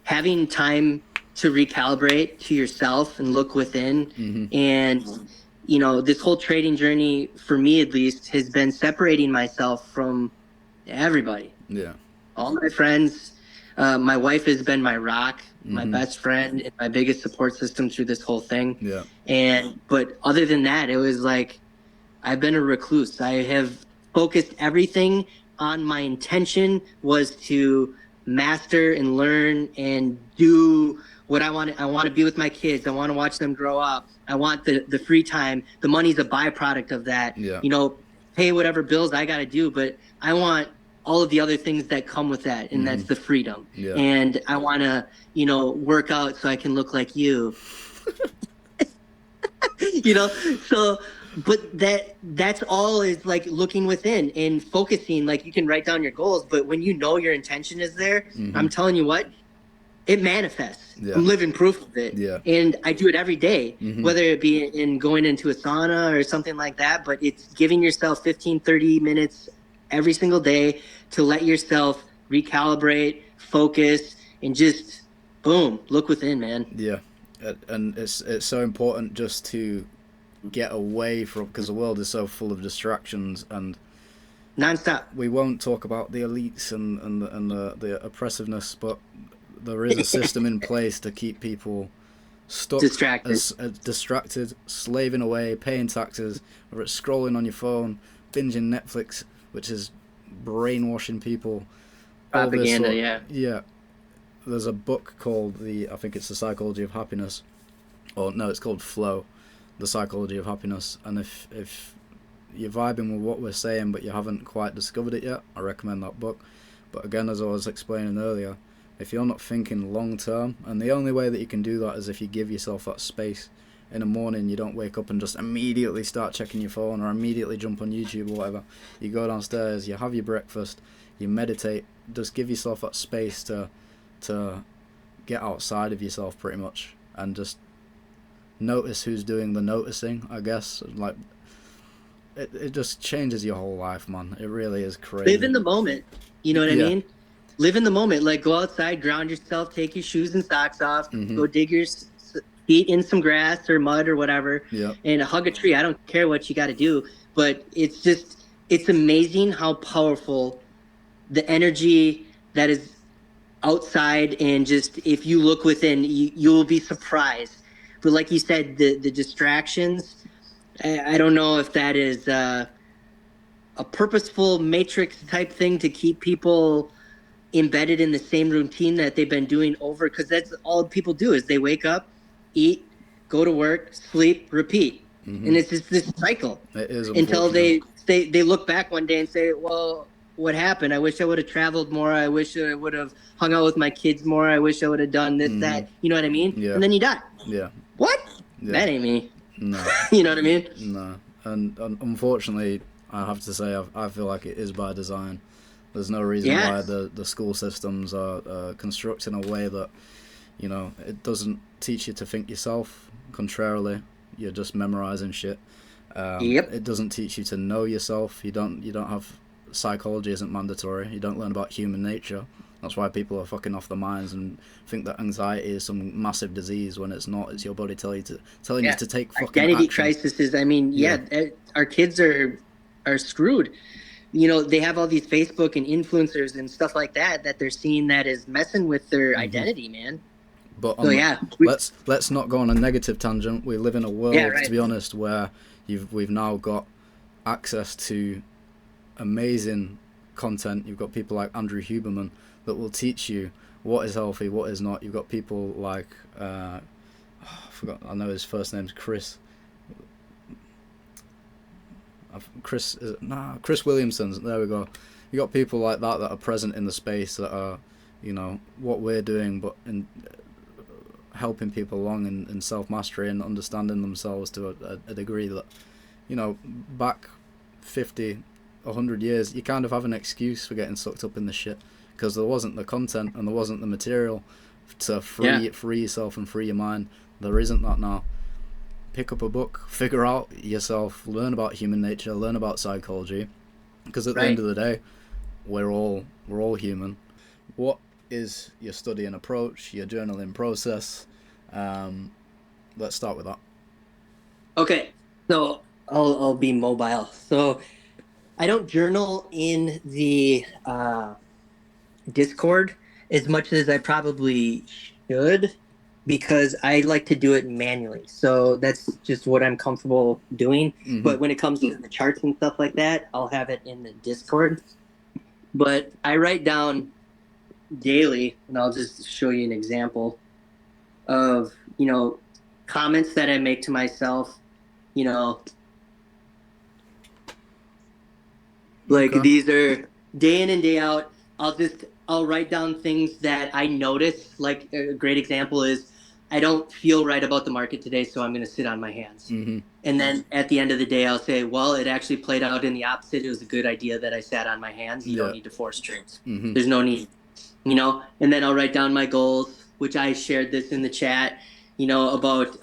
having time to recalibrate to yourself and look within. Mm-hmm. And this whole trading journey, for me at least, has been separating myself from everybody. Yeah. All my friends. My wife has been my rock, my best friend, and my biggest support system through this whole thing. Yeah. But other than that, it was like I've been a recluse. I have focused everything on my intention was to master and learn and do what I want. I want to be with my kids. I want to watch them grow up. I want the free time. The money's a byproduct of that. Yeah. Pay whatever bills I got to do, but I want all of the other things that come with that, and that's the freedom. Yeah. And I want to, work out so I can look like you. So, but that's all is like looking within and focusing. Like, you can write down your goals, but when your intention is there, I'm telling you what, it manifests. Yeah. I'm living proof of it. Yeah. And I do it every day, whether it be in going into a sauna or something like that, but it's giving yourself 15, 30 minutes every single day to let yourself recalibrate, focus, and just boom, look within, man. Yeah. And it's so important just to get away from, because the world is so full of distractions and nonstop. We won't talk about the elites and the oppressiveness, but there is a system in place to keep people stuck, distracted, slaving away, paying taxes, whether it's scrolling on your phone, binging Netflix, which is brainwashing people. Propaganda, yeah. There's a book called I think it's The Psychology of Happiness, or no, it's called Flow, The Psychology of Happiness. And if you're vibing with what we're saying but you haven't quite discovered it yet, I recommend that book. But again, as I was explaining earlier, if you're not thinking long term, and the only way that you can do that is if you give yourself that space. In the morning, you don't wake up and just immediately start checking your phone or immediately jump on YouTube or whatever. You go downstairs, you have your breakfast, you meditate. Just give yourself that space to get outside of yourself, pretty much, and just notice who's doing the noticing, I guess. Like, it just changes your whole life, man. It really is crazy. Live in the moment. You know what I mean? Live in the moment. Like, go outside, ground yourself, take your shoes and socks off, go dig your feet in some grass or mud or whatever, and hug a tree. I don't care what you got to do, but it's amazing how powerful the energy that is outside, and just if you look within, you will be surprised. But like you said, the distractions, I don't know if that is a purposeful matrix type thing to keep people embedded in the same routine that they've been doing over, because that's all people do is they wake up, eat, go to work, sleep, repeat. And it's just this cycle It is until unfortunate. they look back one day and say, well, what happened? I wish I would have traveled more. I wish I would have hung out with my kids more. I wish I would have done this, that. You know what I mean? Yeah. And then you die. Yeah. What? Yeah. That ain't me. No. You know what I mean? No. And unfortunately, I have to say, I feel like it is by design. There's no reason why the school systems are constructed in a way that, you know, it doesn't teach you to think yourself. Contrarily, you're just memorizing shit. It doesn't teach you to know yourself. You don't have psychology isn't mandatory. You don't learn about human nature. That's why people are fucking off their minds and think that anxiety is some massive disease when it's not. It's your body telling you to take fucking identity action. crises. I mean, our kids are screwed. You know, they have all these Facebook and influencers and stuff like that they're seeing that is messing with their identity, man. But let's not go on a negative tangent. We live in a world, to be honest, where we've now got access to amazing content. You've got people like Andrew Huberman that will teach you what is healthy, what is not. You've got people like I know his first name's Chris. Chris Williamson. There we go. You got people like that are present in the space that are, you know, what we're doing, but in helping people along in self-mastery and understanding themselves to a degree that, you know, back 50, 100 years, you kind of have an excuse for getting sucked up in the shit because there wasn't the content and there wasn't the material to free yourself and free your mind. There isn't that now. Pick up a book, figure out yourself, learn about human nature, learn about psychology, because at the end of the day, we're all human. What is your studying approach, your journaling process? Let's start with that. Okay, so I'll be mobile. So I don't journal in the Discord as much as I probably should, because I like to do it manually. So that's just what I'm comfortable doing. But when it comes to the charts and stuff like that, I'll have it in the Discord. But I write down daily, and I'll just show you an example of, you know, comments that I make to myself, you know, like these are day in and day out. I'll write down things that I notice. Like a great example is, I don't feel right about the market today, so I'm going to sit on my hands. And then at the end of the day, I'll say, well, it actually played out in the opposite. It was a good idea that I sat on my hands. You don't need to force trades. There's no need, you know. And then I'll write down my goals, which I shared this in the chat, you know, about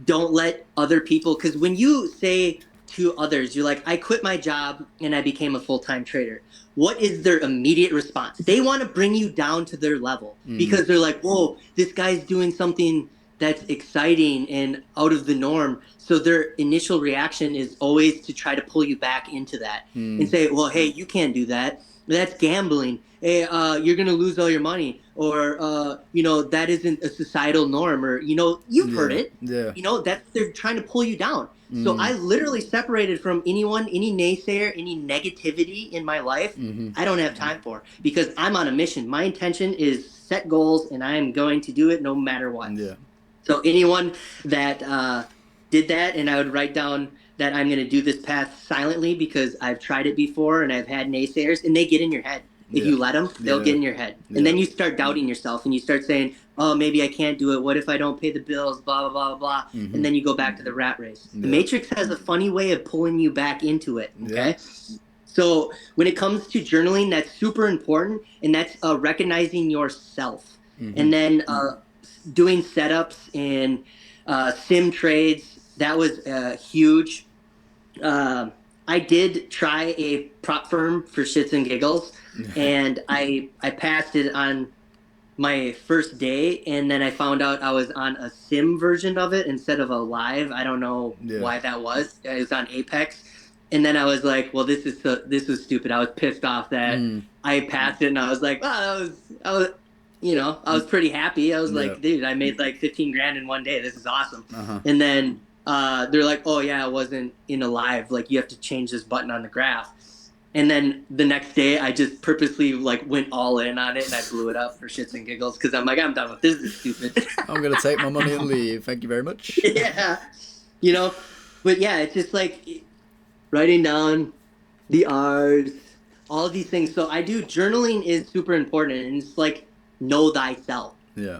don't let other people, because when you say to others, you're like, I quit my job and I became a full-time trader. What is their immediate response? They want to bring you down to their level because they're like, whoa, this guy's doing something that's exciting and out of the norm. So their initial reaction is always to try to pull you back into that and say, well, hey, you can't do that. That's gambling. Hey, you're going to lose all your money. Or, you know, that isn't a societal norm. Or, you know, you've heard it. Yeah. You know, they're trying to pull you down. So I literally separated from anyone, any naysayer, any negativity in my life. I don't have time for, because I'm on a mission. My intention is set goals, and I am going to do it no matter what. Yeah. So anyone that did that, and I would write down that I'm going to do this path silently because I've tried it before and I've had naysayers, and they get in your head. If you let them, they'll get in your head. And then you start doubting yourself and you start saying, oh, maybe I can't do it. What if I don't pay the bills? Blah, blah, blah, blah. And then you go back to the rat race. The Matrix has a funny way of pulling you back into it. Okay. So when it comes to journaling, that's super important. And that's recognizing yourself. And then doing setups and sim trades. That was huge. I did try a prop firm for shits and giggles, and I passed it on my first day, and then I found out I was on a sim version of it instead of a live. I don't know why that was. It was on Apex, and then I was like, well, this was stupid. I was pissed off that I passed it, and I was like, oh, I was pretty happy. I was like, dude, I made like 15 grand in one day. This is awesome. And then they're like, oh yeah, it wasn't in a live. Like you have to change this button on the graph. And then the next day, I just purposely like went all in on it and I blew it up for shits and giggles because I'm like, I'm done with this. This is stupid. I'm gonna take my money and leave. Thank you very much. Yeah, you know. But yeah, it's just like writing down the R's, all of these things. So I do journaling is super important, and it's like know thyself. Yeah.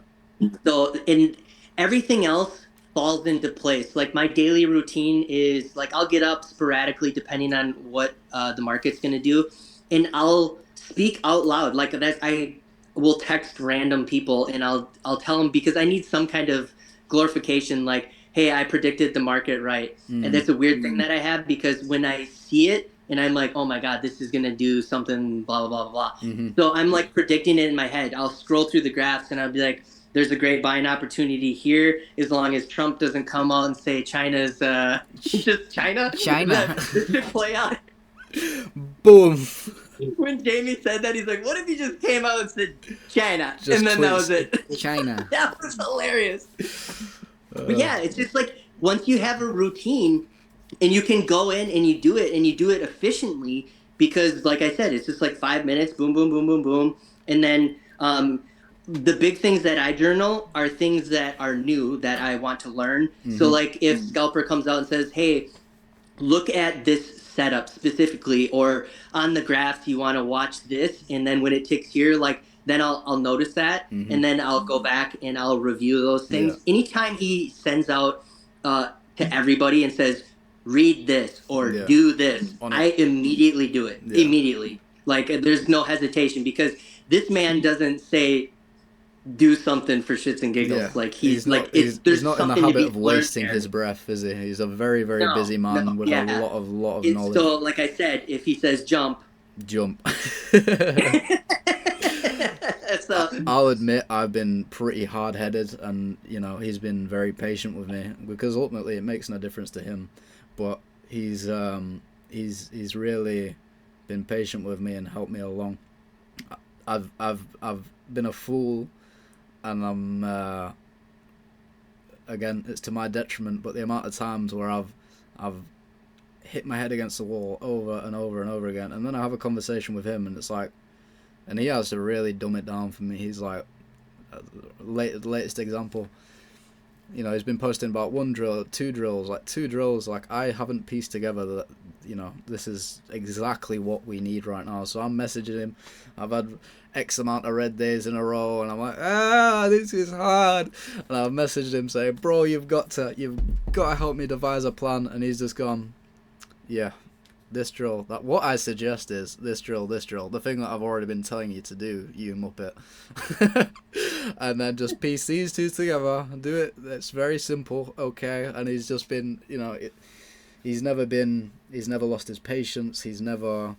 So and everything else falls into place. Like my daily routine is like I'll get up sporadically depending on what the market's going to do, and I'll speak out loud. Like that, I will text random people and I'll tell them because I need some kind of glorification. Like, hey, I predicted the market right, and that's a weird thing that I have because when I see it. And I'm like, oh my God, this is going to do something, blah, blah, blah, blah. So I'm like predicting it in my head. I'll scroll through the graphs and I'll be like, there's a great buying opportunity here as long as Trump doesn't come out and say China's just China. China. This should play out. Boom. When Jamie said that, he's like, what if he just came out and said China? Just and then that was it. China. That was hilarious. But yeah, it's just like once you have a routine and you can go in and you do it efficiently because like I said, it's just like 5 minutes, boom, boom, boom, boom, boom. And then the big things that I journal are things that are new that I want to learn. So like if Scalper comes out and says, hey, look at this setup specifically, or on the graphs you want to watch this, and then when it ticks here, like then I'll notice that, and then I'll go back and I'll review those things. Yeah. Anytime he sends out to everybody and says, read this or do this, I immediately do it. Immediately. Like there's no hesitation because this man doesn't say do something for shits and giggles. Yeah. Like he's not, like he's not in the habit of wasting there. his breath, is he? He's a very, very busy man with a lot of knowledge. So like I said, if he says jump. So, I'll admit I've been pretty hard-headed, and you know he's been very patient with me because ultimately it makes no difference to him. But he's really been patient with me and helped me along. I've been a fool, and I'm again it's to my detriment. But the amount of times where I've hit my head against the wall over and over and over again, and then I have a conversation with him, and it's like, and he has to really dumb it down for me. He's like, latest example. You know, he's been posting about one drill, two drills. Like I haven't pieced together that, you know, this is exactly what we need right now. So I'm messaging him. I've had X amount of red days in a row, and I'm like, this is hard. And I've messaged him saying, bro, you've got to help me devise a plan. And he's just gone, yeah, this drill. That what I suggest is this drill, the thing that I've already been telling you to do, you muppet. And then just piece these two together and do it. It's very simple, okay. And he's just been, you know, he's never lost his patience. He's never,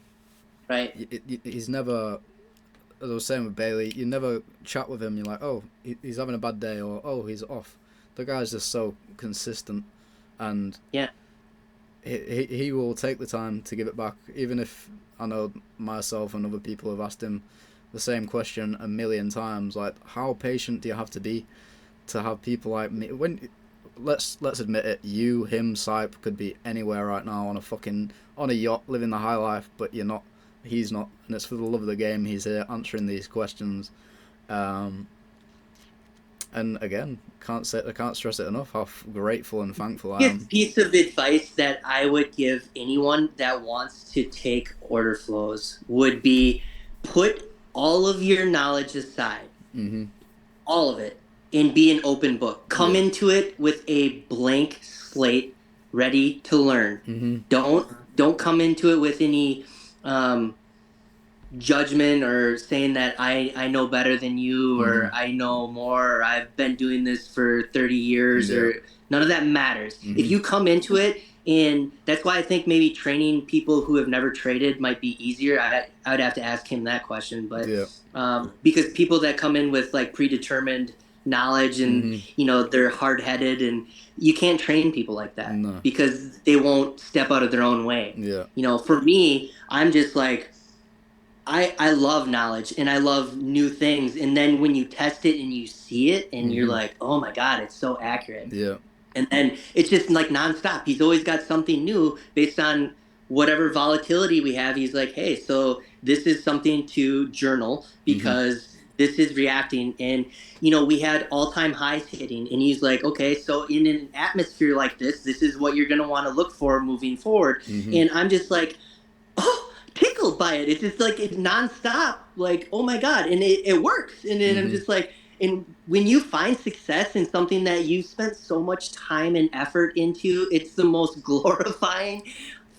he's never, as I was saying with Bailey, you never chat with him. You're like, oh, he's having a bad day, or oh, he's off. The guy's just so consistent, and yeah. He will take the time to give it back, even if I know myself and other people have asked him the same question a million times. Like, how patient do you have to be to have people like me? When let's admit it, you, him, Sype could be anywhere right now on a yacht living the high life, but you're not. He's not, and it's for the love of the game. He's here answering these questions. And again, I can't stress it enough how grateful and thankful I am. Piece of advice that I would give anyone that wants to take order flows would be put all of your knowledge aside, all of it, and be an open book. Come into it with a blank slate, ready to learn. Don't come into it with any judgment or saying that I know better than you, or I know more, or I've been doing this for 30 years, or none of that matters. If you come into it, and that's why I think maybe training people who have never traded might be easier. I would have to ask him that question, but because people that come in with like predetermined knowledge and you know they're hard-headed, and you can't train people like that because they won't step out of their own way. You know, for me, I'm just like, I love knowledge and I love new things. And then when you test it and you see it and you're like, oh my God, it's so accurate. And then it's just like nonstop. He's always got something new based on whatever volatility we have. He's like, hey, so this is something to journal Mm-hmm. because this is reacting. And, we had all time highs hitting. And he's like, okay, so in an atmosphere like this is what you're going to want to look for moving forward. Mm-hmm. And I'm just like, oh, tickled by it. It's just like it's nonstop. Like, oh my God. And it works. And then I'm Mm-hmm. just like, and when you find success in something that you spent so much time and effort into, it's the most glorifying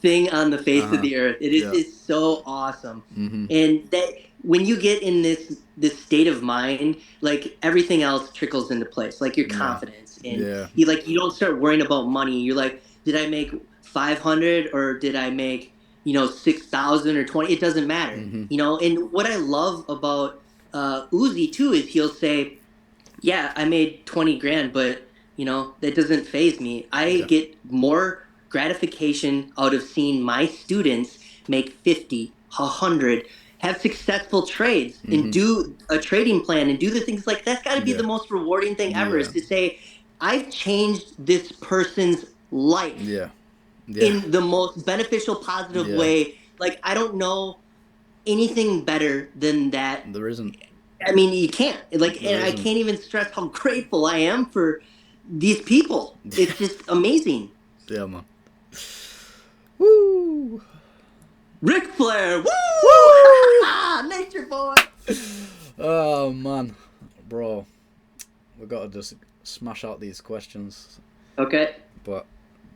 thing on the face of Uh-huh. the earth. It is Yeah. it's so awesome. Mm-hmm. And that when you get in this state of mind, like everything else trickles into place, like your Yeah. confidence. And Yeah. you don't start worrying about money. You're like, did I make 500 or did I make 6,000 or 20? It doesn't matter. Mm-hmm. And what I love about Uzi too is he'll say, yeah, I made 20 grand, but that doesn't faze me. I Yeah. get more gratification out of seeing my students make 50, 100, have successful trades and Mm-hmm. do a trading plan and do the things like that's got to be Yeah. the most rewarding thing ever, Yeah. is to say, I've changed this person's life Yeah. Yeah. in the most beneficial, positive Yeah. way. Like, I don't know anything better than that. There isn't. I mean, you can't. Like, There and I isn't. can't even stress how grateful I am for these people. It's just amazing. Yeah, man. Woo! Ric Flair, Woo! woo! Nature boy. Oh man, bro, we got to just smash out these questions. Okay. But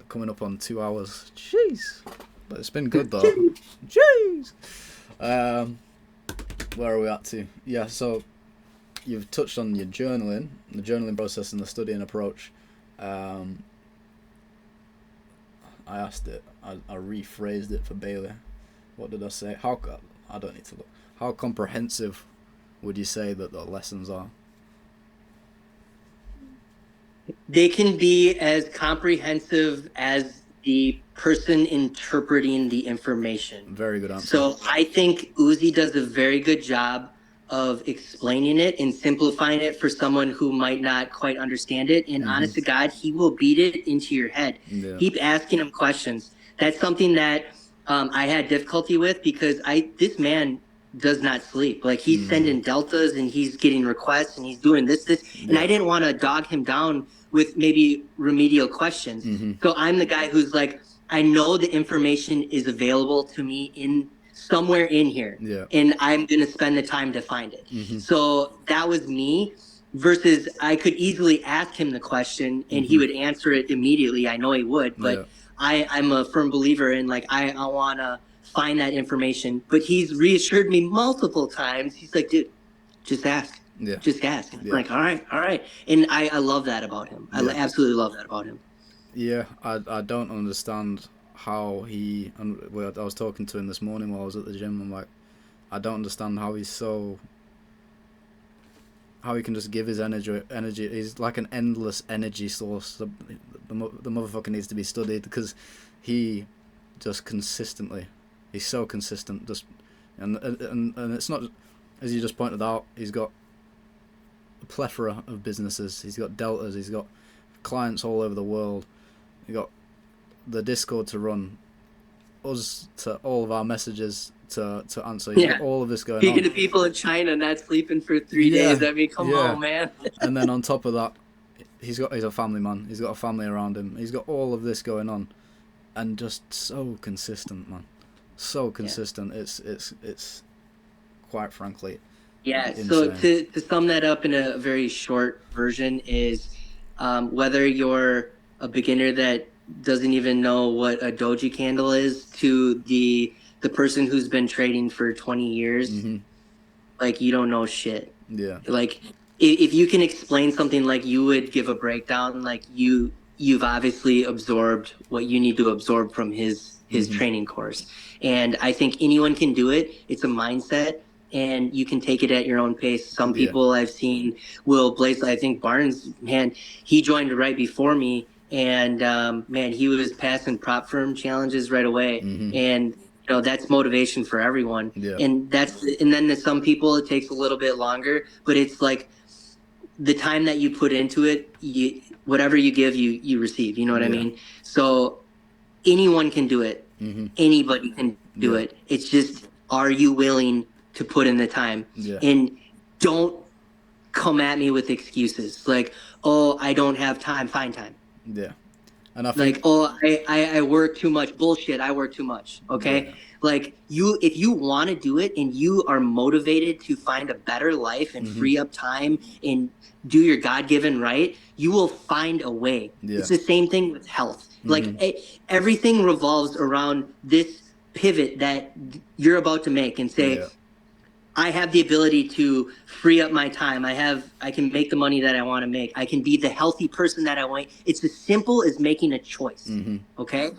coming up on 2 hours. Jeez. But it's been good though. Jeez. Where are we at to? Yeah, so you've touched on your journaling, the journaling process and the studying approach. I asked it, I rephrased it for Bailey. What did I say? I don't need to look. How comprehensive would you say that the lessons are? They can be as comprehensive as the person interpreting the information. Very good answer. So I think Uzi does a very good job of explaining it and simplifying it for someone who might not quite understand it. And honest to God, he will beat it into your head. Yeah. Keep asking him questions. That's something that I had difficulty with because this man does not sleep. Like, he's sending deltas and he's getting requests and he's doing this. And I didn't want to dog him down with maybe remedial questions. So I'm the guy who's like, I know the information is available to me in somewhere in here, and I'm going to spend the time to find it. So that was me, versus I could easily ask him the question and he would answer it immediately. I know he would, but I'm a firm believer in, like, I want to find that information. But he's reassured me multiple times. He's like, dude, just ask. Just ask. I'm like, all right. And I love that about him. I absolutely love that about him. Yeah, I don't understand how he. I was talking to him this morning while I was at the gym. I'm like, I don't understand how he's so. How he can just give his energy. He's like an endless energy source. The motherfucker needs to be studied because he just consistently. He's so consistent. Just and it's not, as you just pointed out. He's got a plethora of businesses. He's got deltas. He's got clients all over the world. You got the Discord to run, us to all of our messages to answer. You got all of this going Speaking on. to people in China not sleeping for 3 days. I mean, come on, man. And then on top of that, he's a family man. He's got a family around him. He's got all of this going on, and just so consistent, man. So consistent. It's quite frankly. Yeah. Insane. So to sum that up in a very short version is, whether you're a beginner that doesn't even know what a doji candle is to the person who's been trading for 20 years, like, you don't know shit. Yeah. Like, if you can explain something, like, you would give a breakdown, like, you've obviously absorbed what you need to absorb from his training course. And I think anyone can do it. It's a mindset, and you can take it at your own pace. Some people I've seen will blaze. I think Barnes, man, he joined right before me, and man, he was passing prop firm challenges right away. And that's motivation for everyone. And then to some people it takes a little bit longer, but it's like the time that you put into it, whatever you give, you receive. You know what I Yeah. mean? So anyone can do it. Mm-hmm. Anybody can do Yeah. it. It's just, are you willing to put in the time? Yeah. And don't come at me with excuses like, oh, I don't have time. Find time. Yeah. And I Like, think, oh, I work too much. Bullshit, I work too much. Okay. yeah. Like, if you want to do it and you are motivated to find a better life and Mm-hmm. free up time and do your God-given right, you will find a way. Yeah. It's the same thing with health. Like, Mm-hmm. everything revolves around this pivot that you're about to make and say, Yeah. I have the ability to free up my time. I can make the money that I want to make. I can be the healthy person that I want. It's as simple as making a choice. Mm-hmm. Okay.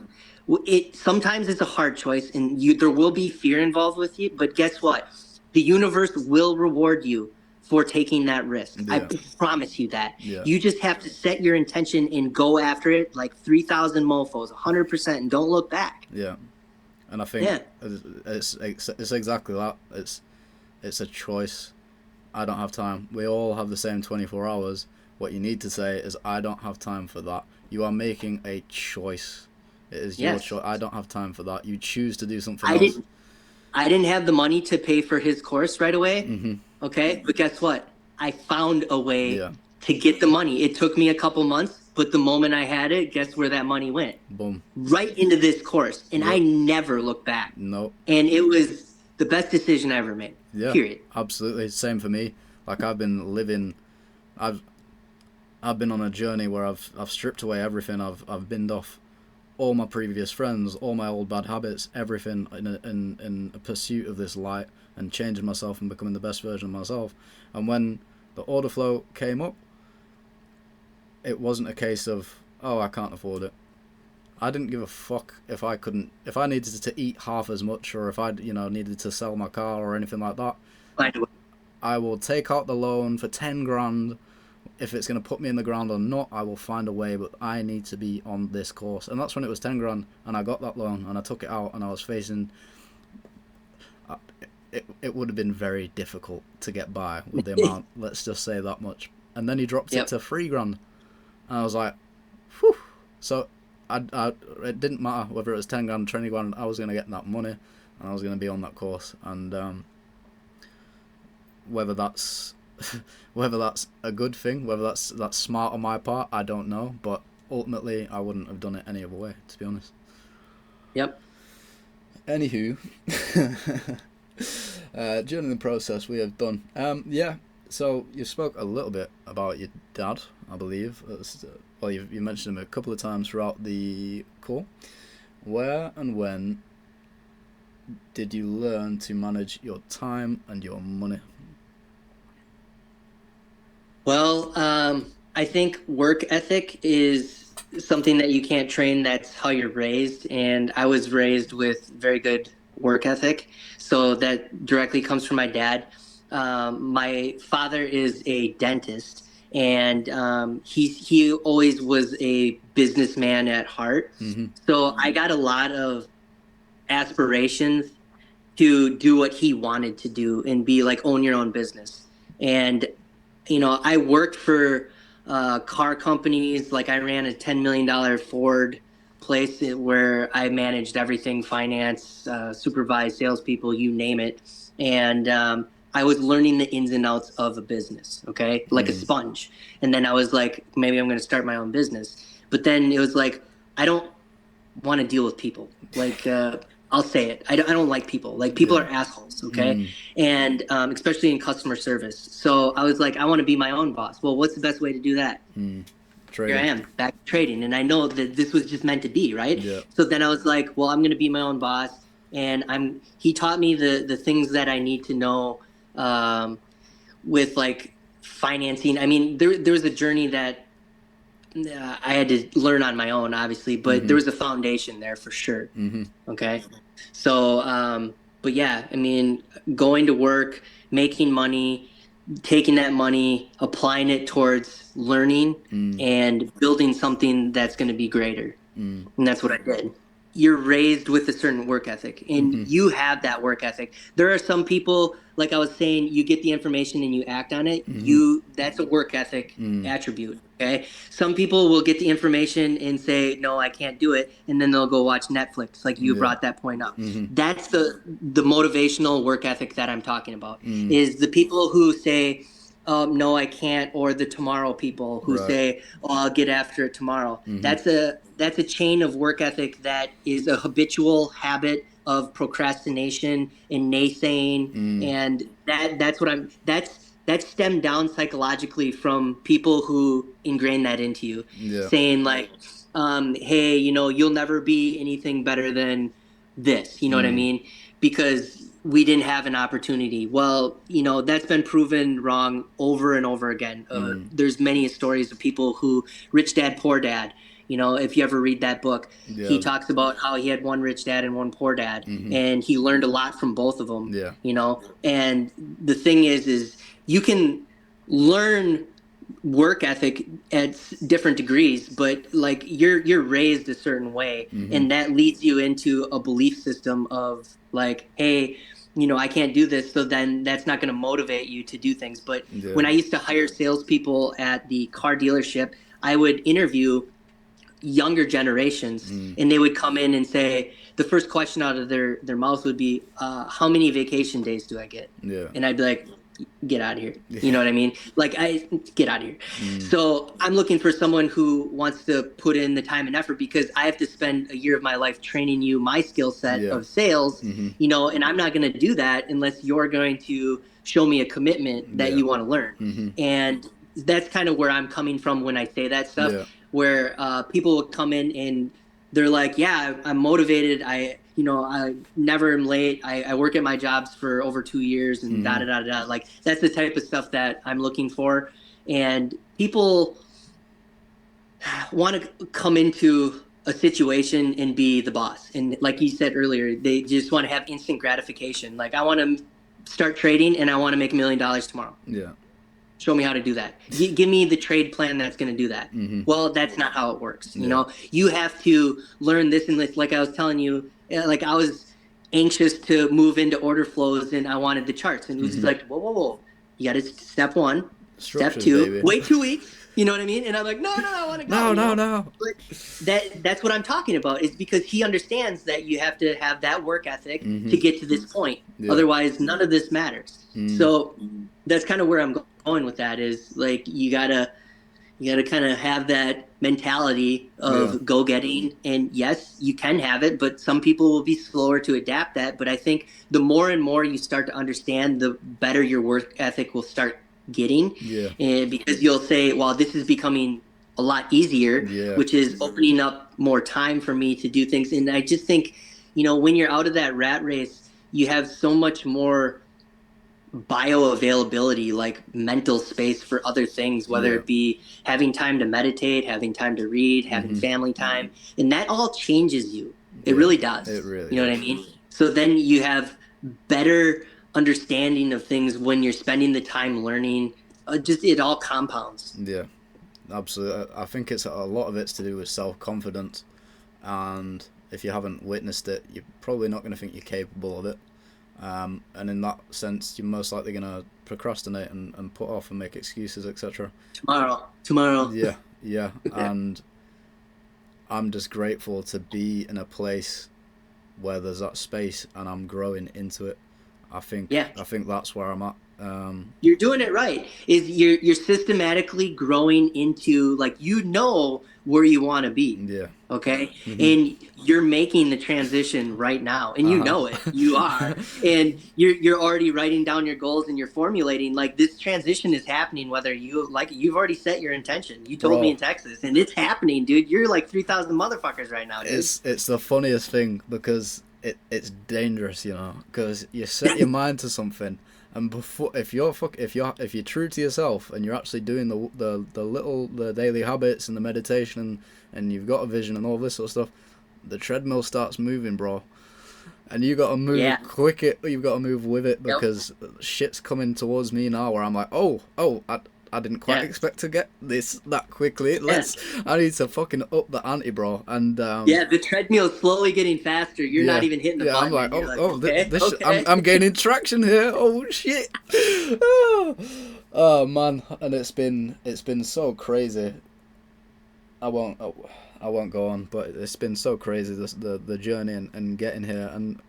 Sometimes it's a hard choice and there will be fear involved with you, but guess what? The universe will reward you for taking that risk. I Yeah. promise you that. Yeah. You just have to set your intention and go after it like 3,000 mofos, 100%, and don't look back. Yeah. And I think Yeah. it's exactly that. It's a choice. I don't have time. We all have the same 24 hours. What you need to say is, I don't have time for that. You are making a choice. It is your Yes. choice. I don't have time for that. You choose to do something I else. I didn't have the money to pay for his course right away. Mm-hmm. Okay. But guess what? I found a way Yeah. to get the money. It took me a couple months, but the moment I had it, guess where that money went? Boom. Right into this course. And I Yep. never looked back. Nope. And it was the best decision I ever made. Yeah. Period. Absolutely. Same for me. Like, I've been on a journey where I've stripped away everything. I've binned off all my previous friends, all my old bad habits, everything in a pursuit of this light and changing myself and becoming the best version of myself. And when the Orderflow came up, it wasn't a case of, oh, I can't afford it. I didn't give a fuck if I needed to eat half as much, or if I needed to sell my car or anything like that. I will take out the loan for 10 grand. If it's going to put me in the ground or not, I will find a way, but I need to be on this course. And that's when it was 10 grand, and I got that loan, and I took it out, and I was facing... It would have been very difficult to get by with the amount, let's just say that much. And then he dropped it to 3 grand, and I was like, whew. So it didn't matter whether it was 10 grand, 20 grand, I was going to get that money, and I was going to be on that course. And whether that's a good thing, whether that's smart on my part, I don't know. But ultimately, I wouldn't have done it any other way, to be honest. Yep. Anywho, during the process we have done, so you spoke a little bit about your dad, I believe. Well, you mentioned him a couple of times throughout the call. Where and when did you learn to manage your time and your money? Well, I think work ethic is something that you can't train. That's how you're raised. And I was raised with very good work ethic. So that directly comes from my dad. My father is a dentist, and he always was a businessman at heart. Mm-hmm. So I got a lot of aspirations to do what he wanted to do and be like, own your own business. And I worked for car companies. Like, I ran a $10 million Ford place where I managed everything, finance, supervised salespeople, you name it. And I was learning the ins and outs of a business, okay, like a sponge. And then I was like, maybe I'm going to start my own business. But then it was like, I don't want to deal with people. Like, I'll say it. I don't like people. Like, people are assholes, okay? And especially in customer service. So I was like, I want to be my own boss. Well, what's the best way to do that? Here I am, back trading. And I know that this was just meant to be, right? Yeah. So then I was like, well, I'm going to be my own boss. And he taught me the things that I need to know with, like, financing. I mean, there was a journey that I had to learn on my own, obviously, but there was a foundation there for sure. Okay. So, but yeah, I mean, going to work, making money, taking that money, applying it towards learning and building something that's going to be greater. And that's what I did. You're raised with a certain work ethic, and you have that work ethic. There are some people like I was saying, you get the information and you act on it. That's a work ethic attribute. Okay. Some people will get the information and say, no, I can't do it. And then they'll go watch Netflix. Like you brought that point up. That's the motivational work ethic that I'm talking about, is the people who say, no, I can't, or the tomorrow people who say, oh, I'll get after it tomorrow. That's a chain of work ethic that is a habitual habit of procrastination and naysaying, and that's stemmed down psychologically from people who ingrain that into you, saying like, hey, you'll never be anything better than this, you know what I mean? Because we didn't have an opportunity. Well, that's been proven wrong over and over again. There's many stories of people who, Rich Dad, Poor Dad, if you ever read that book, he talks about how he had one rich dad and one poor dad, and he learned a lot from both of them. And the thing is you can learn work ethic at different degrees, but like you're raised a certain way, and that leads you into a belief system of like, hey, I can't do this, so then that's not going to motivate you to do things. But when I used to hire salespeople at the car dealership, I would interview younger generations, and they would come in and say, the first question out of their mouth would be, how many vacation days do I get? And I'd be like, get out of here. You know what I mean? Like, get out of here. So I'm looking for someone who wants to put in the time and effort, because I have to spend a year of my life training you my skill set of sales, and I'm not going to do that unless you're going to show me a commitment that you want to learn. And that's kind of where I'm coming from when I say that stuff, where people will come in and they're like, yeah, I'm motivated. I never am late. I work at my jobs for over 2 years and da da da da. Like, that's the type of stuff that I'm looking for. And people want to come into a situation and be the boss. And like you said earlier, they just want to have instant gratification. Like, I want to start trading and I want to make $1 million tomorrow. Show me how to do that. Give me the trade plan that's going to do that. Well, that's not how it works. You have to learn this and this. Like I was telling you, like I was anxious to move into order flows and I wanted the charts. And it was like, whoa. You got to step one, step two, baby. Wait 2 weeks. You know what I mean? And I'm like, no, I want to go. No. But that's what I'm talking about, is because he understands that you have to have that work ethic to get to this point. Otherwise, none of this matters. So that's kind of where I'm going with that, is like, you gotta kind of have that mentality of go-getting. And yes, you can have it, but some people will be slower to adapt that. But I think the more and more you start to understand, the better your work ethic will start getting. And because you'll say, well, this is becoming a lot easier, which is opening up more time for me to do things. And I just think, when you're out of that rat race, you have so much more bioavailability, like mental space for other things, whether it be having time to meditate, having time to read, having family time, and that all changes you. It really does. It really what I mean? So then you have better understanding of things when you're spending the time learning. Just it all compounds. Yeah, absolutely. I think it's a lot of it's to do with self-confidence, and if you haven't witnessed it, you're probably not going to think you're capable of it. And in that sense, you're most likely going to procrastinate and put off and make excuses, etc. Tomorrow. Yeah. And I'm just grateful to be in a place where there's that space and I'm growing into it. I think that's where I'm at. You're doing it right. Is you're systematically growing into, like, where you want to be. Okay. And you're making the transition right now, and you know it. You are, and you're already writing down your goals and you're formulating, like, this transition is happening. Whether you've already set your intention. You told me in Texas, and it's happening, dude. You're like 3,000 motherfuckers right now, dude. It's the funniest thing, because it's dangerous, because you set your mind to something. And if you're true to yourself and you're actually doing the daily habits and the meditation and you've got a vision and all this sort of stuff, the treadmill starts moving, bro. And you got to move quick. You've got to move with it, because shit's coming towards me now where I'm like, I I didn't quite Yeah. expect to get this that quickly. Yeah. I need to fucking up the ante, bro. And Yeah, the treadmill's slowly getting faster. You're not yeah, even hitting the yeah. I'm button, like, and you're like, this, okay, okay. I'm gaining traction here. Oh shit. Oh, oh man, and it's been so crazy. I won't I won't go on, but it's been so crazy the journey and getting here, and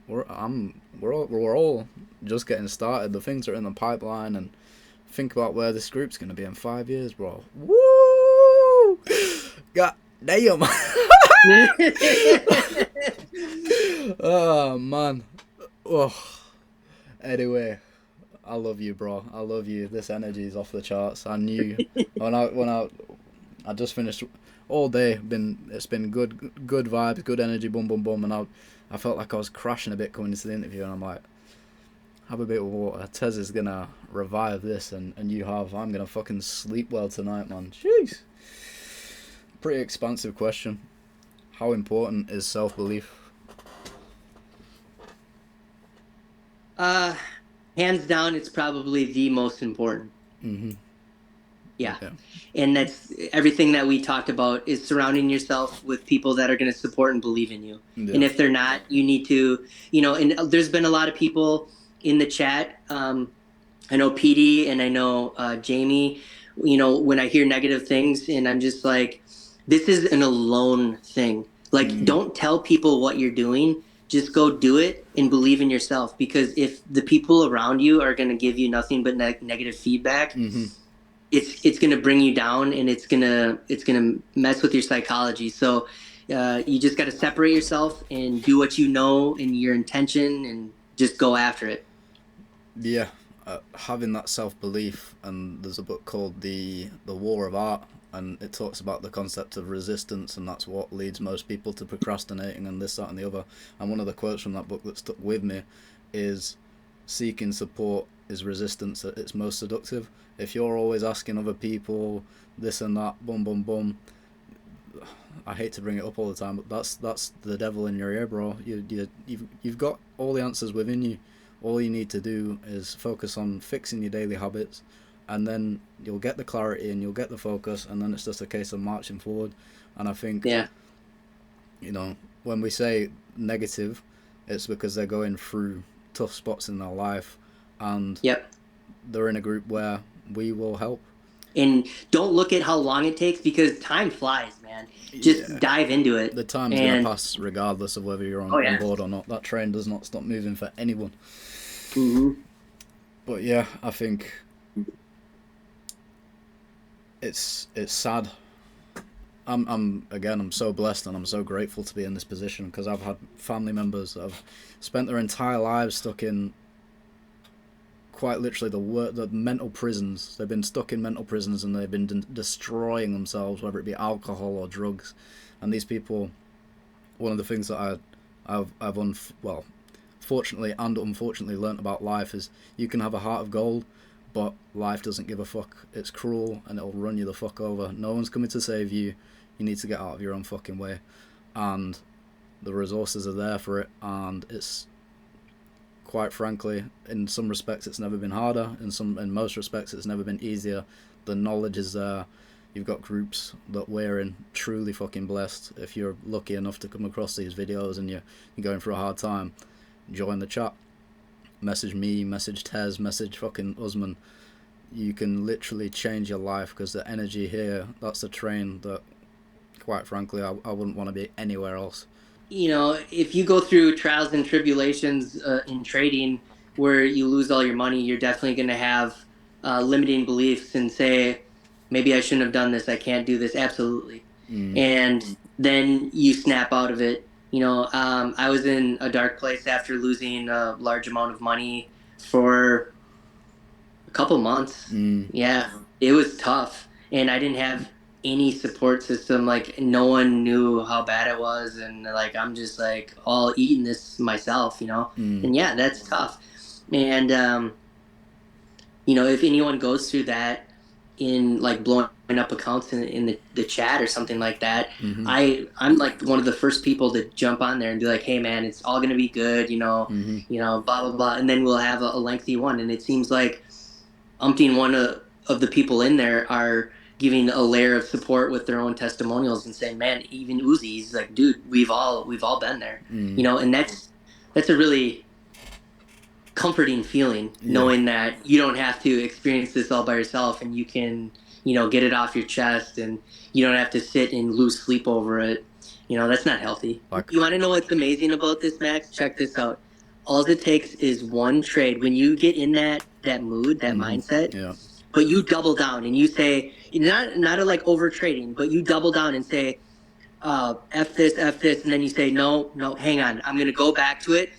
we're all just getting started. The things are in the pipeline, and think about where this group's gonna be in 5 years, bro. Woo! God damn. Oh man. Oh. Anyway, I love you, bro. I love you. This energy is off the charts. I knew I just finished all day. It's been good vibes, good energy, boom boom boom, and I felt like I was crashing a bit coming into the interview, and I'm like, have a bit of water. Tezz is gonna revive this, and I'm gonna fucking sleep well tonight, man. Jeez. Pretty expansive question. How important is self-belief? Hands down, it's probably the most important. Mm-hmm. Yeah. And that's everything that we talked about, is surrounding yourself with people that are going to support and believe in you. Yeah. And if they're not, you need to, and there's been a lot of people in the chat. I know PD and I know Jamie, when I hear negative things, and I'm just like, this is an alone thing. Like, don't tell people what you're doing. Just go do it and believe in yourself. Because if the people around you are going to give you nothing but negative feedback, it's going to bring you down, and it's going to mess with your psychology. So you just got to separate yourself and do what you know and your intention, and just go after it. Yeah, having that self-belief, and there's a book called the War of Art, and it talks about the concept of resistance, and that's what leads most people to procrastinating and this, that, and the other. And one of the quotes from that book that stuck with me is, seeking support is resistance at its most seductive. If you're always asking other people this and that, boom, boom, boom, I hate to bring it up all the time, but that's the devil in your ear, bro. You've got all the answers within you. All you need to do is focus on fixing your daily habits, and then you'll get the clarity and you'll get the focus, and then it's just a case of marching forward. And I think, when we say negative, it's because they're going through tough spots in their life, and they're in a group where we will help. And don't look at how long it takes, because time flies, man. Just dive into it. The time's going to pass regardless of whether you're on board or not. That train does not stop moving for anyone. But yeah, I think it's sad. I'm so blessed, and I'm so grateful to be in this position, because I've had family members that have spent their entire lives stuck in, quite literally, the mental prisons. They've been stuck in mental prisons, and they've been destroying themselves, whether it be alcohol or drugs. And these people, one of the things that I've fortunately and unfortunately learnt about life is, you can have a heart of gold, but life doesn't give a fuck. It's cruel, and it'll run you the fuck over. No one's coming to save you. You need to get out of your own fucking way, and the resources are there for it. And it's, quite frankly, in some respects it's never been harder. In most respects it's never been easier. The knowledge is there. You've got groups that we're in, truly fucking blessed. If you're lucky enough to come across these videos and you're going through a hard time, join the chat. Message me, message Tezz, message fucking Usman. You can literally change your life, because the energy here, that's a train that, quite frankly, I wouldn't want to be anywhere else. If you go through trials and tribulations in trading where you lose all your money, you're definitely going to have limiting beliefs and say, maybe I shouldn't have done this. I can't do this. Absolutely. And then you snap out of it. I was in a dark place after losing a large amount of money for a couple months. Yeah, it was tough. And I didn't have any support system. Like, no one knew how bad it was. And like, I'm just like all eating this myself, and yeah, that's tough. And, if anyone goes through that in like blowing up accounts in the chat or something like that, I'm like one of the first people to jump on there and be like, hey man, it's all going to be good, blah, blah, blah. And then we'll have a lengthy one. And it seems like umpteen one of the people in there are giving a layer of support with their own testimonials and saying, man, even Uzi's like, dude, we've all been there, you know, and that's a really comforting feeling, Yeah. knowing that you don't have to experience this all by yourself, and you can, you know, get it off your chest, and you don't have to sit and lose sleep over it. You know, that's not healthy. Like, You want to know what's amazing about this, Max? Check this out. All it takes is one trade. When you get in that mood, that mindset, yeah. but you double down and you say, not like over trading, but you double down and say, F this, and then you say, no, hang on, I'm gonna go back to it.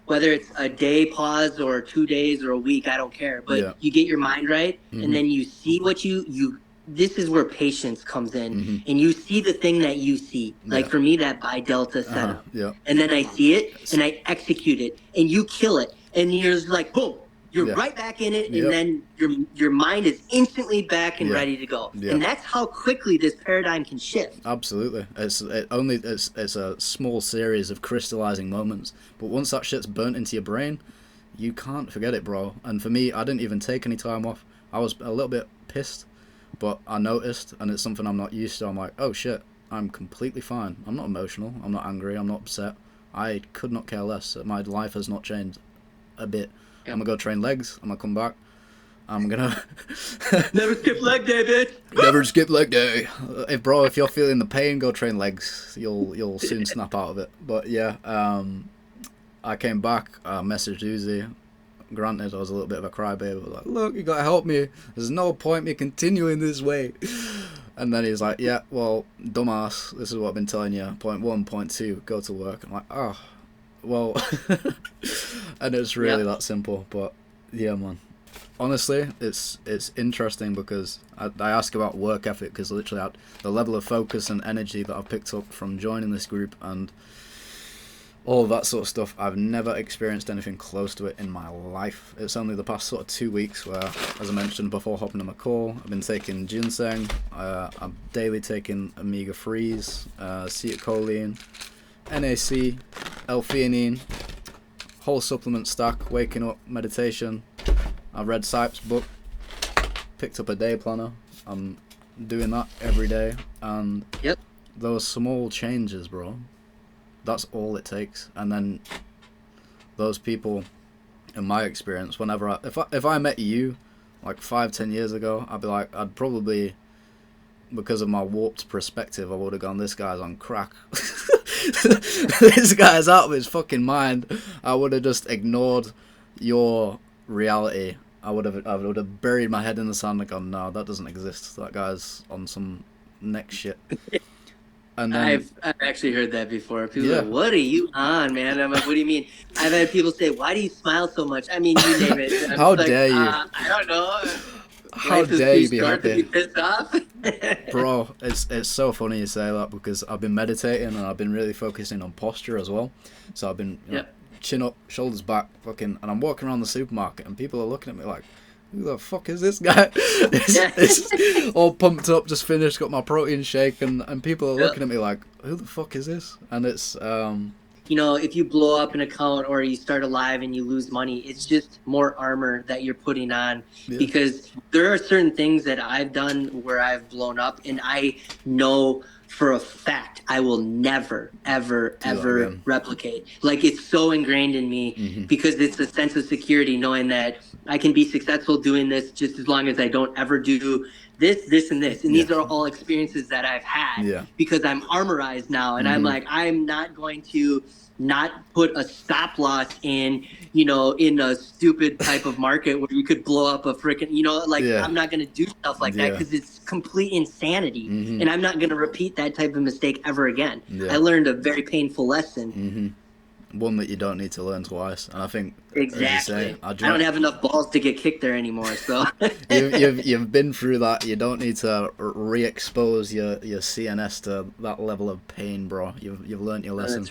Whether it's a day pause or 2 days or a week, I don't care. But Yeah. you get your mind right, and then you see what you. This is where patience comes in, and you see the thing that you see. Like Yeah. for me, that buy delta setup, Yeah. and then I see it and I execute it, and you kill it, and you're just like, boom. You're Yeah. right back in it, Yep. and then your mind is instantly back and Yeah. ready to go. Yeah. And that's how quickly this paradigm can shift. Absolutely. It's a small series of crystallizing moments, but once that shit's burnt into your brain, you can't forget it, bro. And for me, I didn't even take any time off. I was a little bit pissed, but I noticed, and it's something I'm not used to. I'm like, oh shit, I'm completely fine. I'm not emotional. I'm not angry. I'm not upset. I could not care less. My life has not changed a bit. Yeah. I'm gonna go train legs. I'm gonna come back. I'm gonna Never skip leg day, bitch. never skip leg day. If you're feeling the pain, go train legs. You'll soon snap out of it. But yeah, I came back. I messaged Uzi. Granted, I was a little bit of a crybaby. Like, look, you gotta help me. There's no point me continuing this way. And then he's like, yeah, well, dumbass, this is what I've been telling you. Point 1, point 2, go to work. I'm like, oh, well. And it's really that simple. But yeah, man. Honestly, it's interesting because I ask about work ethic because literally the level of focus and energy that I've picked up from joining this group and all of that sort of stuff, I've never experienced anything close to it in my life. It's only the past sort of 2 weeks where, as I mentioned before hopping on my call, I've been taking ginseng, I'm daily taking omega-3s, acetylcholine, NAC, L-theanine, whole supplement stack, waking up, meditation. I've read Sipe's book, picked up a day planner. I'm doing that every day, and those small changes, bro, that's all it takes. And then those people, in my experience, whenever if I met you like 5-10 years ago, I'd probably, because of my warped perspective, I would have gone, this guy's on crack. This guy's out of his fucking mind. I would have just ignored your reality. I would have buried my head in the sand and gone, no, that doesn't exist. That guy's on some next shit. And then, I've actually heard that before. People are like, what are you on, man? I'm like, what do you mean? I've had people say, why do you smile so much? I mean, you name it. How dare you? I don't know. How dare you be happy? To be pissed off. Bro, it's so funny you say that because I've been meditating and I've been really focusing on posture as well. So I've been chin up, shoulders back, fucking, and I'm walking around the supermarket and people are looking at me like, who the fuck is this guy? It's all pumped up, just finished, got my protein shake, and people are looking at me like, who the fuck is this? And it's you know, if you blow up an account or you start a live and you lose money, it's just more armor that you're putting on. Because there are certain things that I've done where I've blown up, and I know for a fact I will never, ever replicate. Like, it's so ingrained in me because it's a sense of security knowing that I can be successful doing this just as long as I don't ever do this, and this. And these are all experiences that I've had because I'm armorized now. And I'm like, I'm not going to not put a stop loss in, you know, in a stupid type of market where you could blow up a freaking, you know, like I'm not going to do stuff like that because it's complete insanity. And I'm not going to repeat that type of mistake ever again. I learned a very painful lesson. One that you don't need to learn twice. And I think, exactly, as you say, I don't have enough balls to get kicked there anymore. So you've been through that. You don't need to re-expose your CNS to that level of pain, bro. You've learned your lesson.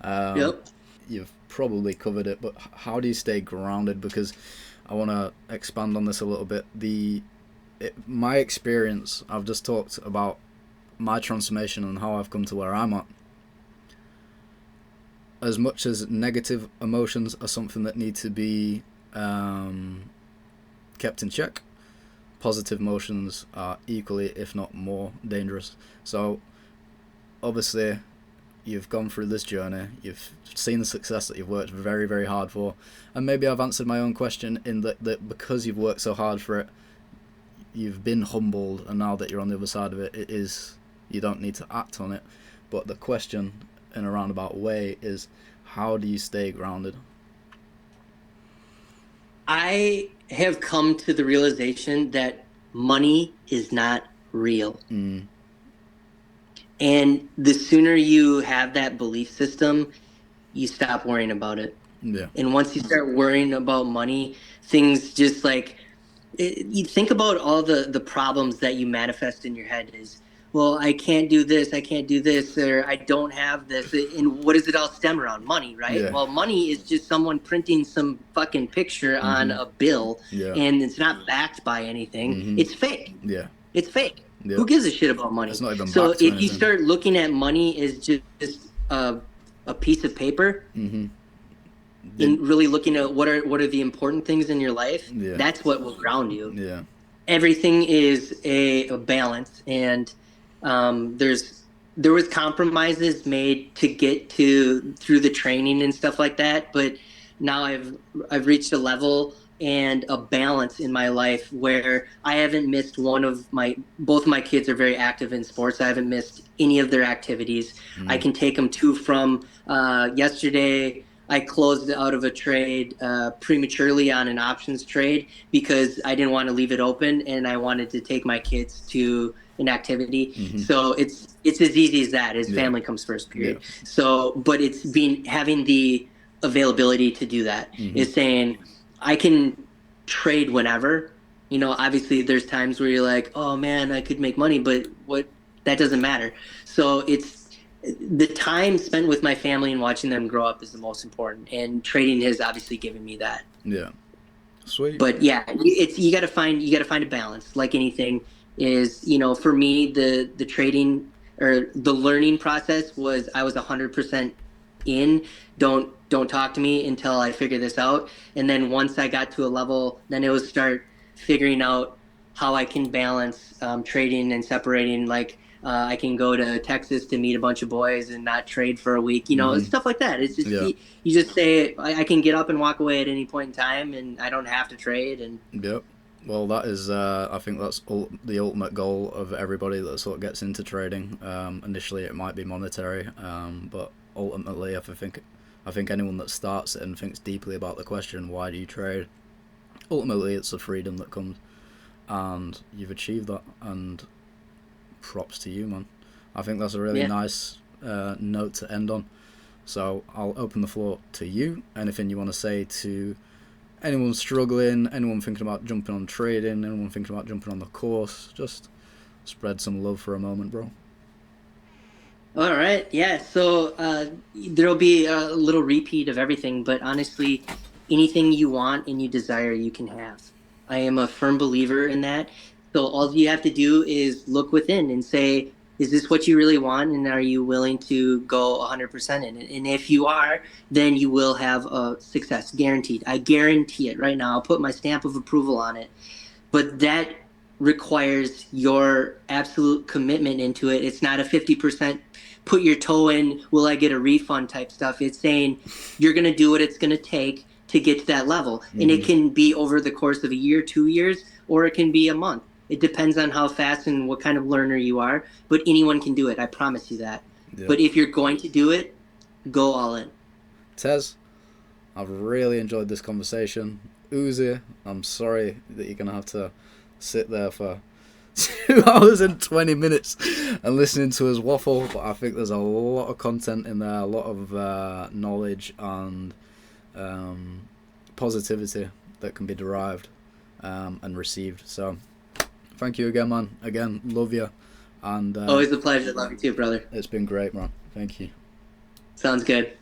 That's right. You've probably covered it, but how do you stay grounded? Because I want to expand on this a little bit. My experience, I've just talked about my transformation and how I've come to where I'm at. As much as negative emotions are something that need to be kept in check, positive emotions are equally, if not more, dangerous. So, obviously, you've gone through this journey, you've seen the success that you've worked very, very hard for, and maybe I've answered my own question in that because you've worked so hard for it, you've been humbled, and now that you're on the other side of it, you don't need to act on it. But the question, in a roundabout way, is how do you stay grounded? I have come to the realization that money is not real. And the sooner you have that belief system, you stop worrying about it. Yeah. And once you start worrying about money, things just like you think about all the problems that you manifest in your head is, well, I can't do this, or I don't have this. And what does it all stem around? Money, right? Yeah. Well, money is just someone printing some fucking picture on a bill, and it's not backed by anything. It's fake. Yeah. It's fake. Yeah. Who gives a shit about money? It's not even So backed to if you anything. start looking at money as just a piece of paper, and really looking at what are the important things in your life, that's what will ground you. Yeah. Everything is a balance, and there was compromises made to get through the training and stuff like that, but now I've reached a level and a balance in my life where I haven't missed both of my kids are very active in sports. I haven't missed any of their activities. I can take them to from yesterday. I closed out of a trade prematurely on an options trade because I didn't want to leave it open, and I wanted to take my kids to an activity. So it's as easy as that. Family comes first, period. So, but it's having the availability to do that. Is saying I can trade whenever. Obviously there's times where you're like, oh man, I could make money, but that doesn't matter. So it's the time spent with my family and watching them grow up is the most important, and trading has obviously given me that. Yeah. Sweet. But yeah, you got to find a balance. Like anything is, for me, the trading or the learning process was I was 100% in. Don't talk to me until I figure this out. And then once I got to a level, then it was start figuring out how I can balance trading and separating. Like I can go to Texas to meet a bunch of boys and not trade for a week, stuff like that. It's just you just say I can get up and walk away at any point in time, and I don't have to trade. And yep. Well, that is, I think that's the ultimate goal of everybody that sort of gets into trading. Initially, it might be monetary, but ultimately, I think anyone that starts it and thinks deeply about the question, why do you trade? Ultimately, it's the freedom that comes, and you've achieved that, and props to you, man. I think that's a really nice note to end on. So I'll open the floor to you. Anything you want to say to anyone struggling, anyone thinking about jumping on trading, anyone thinking about jumping on the course, just spread some love for a moment, bro. All right. Yeah. So there'll be a little repeat of everything, but honestly, anything you want and you desire, you can have. I am a firm believer in that. So all you have to do is look within and say, is this what you really want? And are you willing to go 100% in it? And if you are, then you will have a success, guaranteed. I guarantee it right now. I'll put my stamp of approval on it. But that requires your absolute commitment into it. It's not a 50% put your toe in, will I get a refund type stuff. It's saying you're going to do what it's going to take to get to that level. And it can be over the course of a year, 2 years, or it can be a month. It depends on how fast and what kind of learner you are, but anyone can do it. I promise you that. Yeah. But if you're going to do it, go all in. Tezz, I've really enjoyed this conversation. Uzi, I'm sorry that you're going to have to sit there for 2 hours and 20 minutes and listening to us waffle, but I think there's a lot of content in there, a lot of knowledge and positivity that can be derived and received. So thank you again, man. Again, love you. And always a pleasure. Love you too, brother. It's been great, man. Thank you. Sounds good.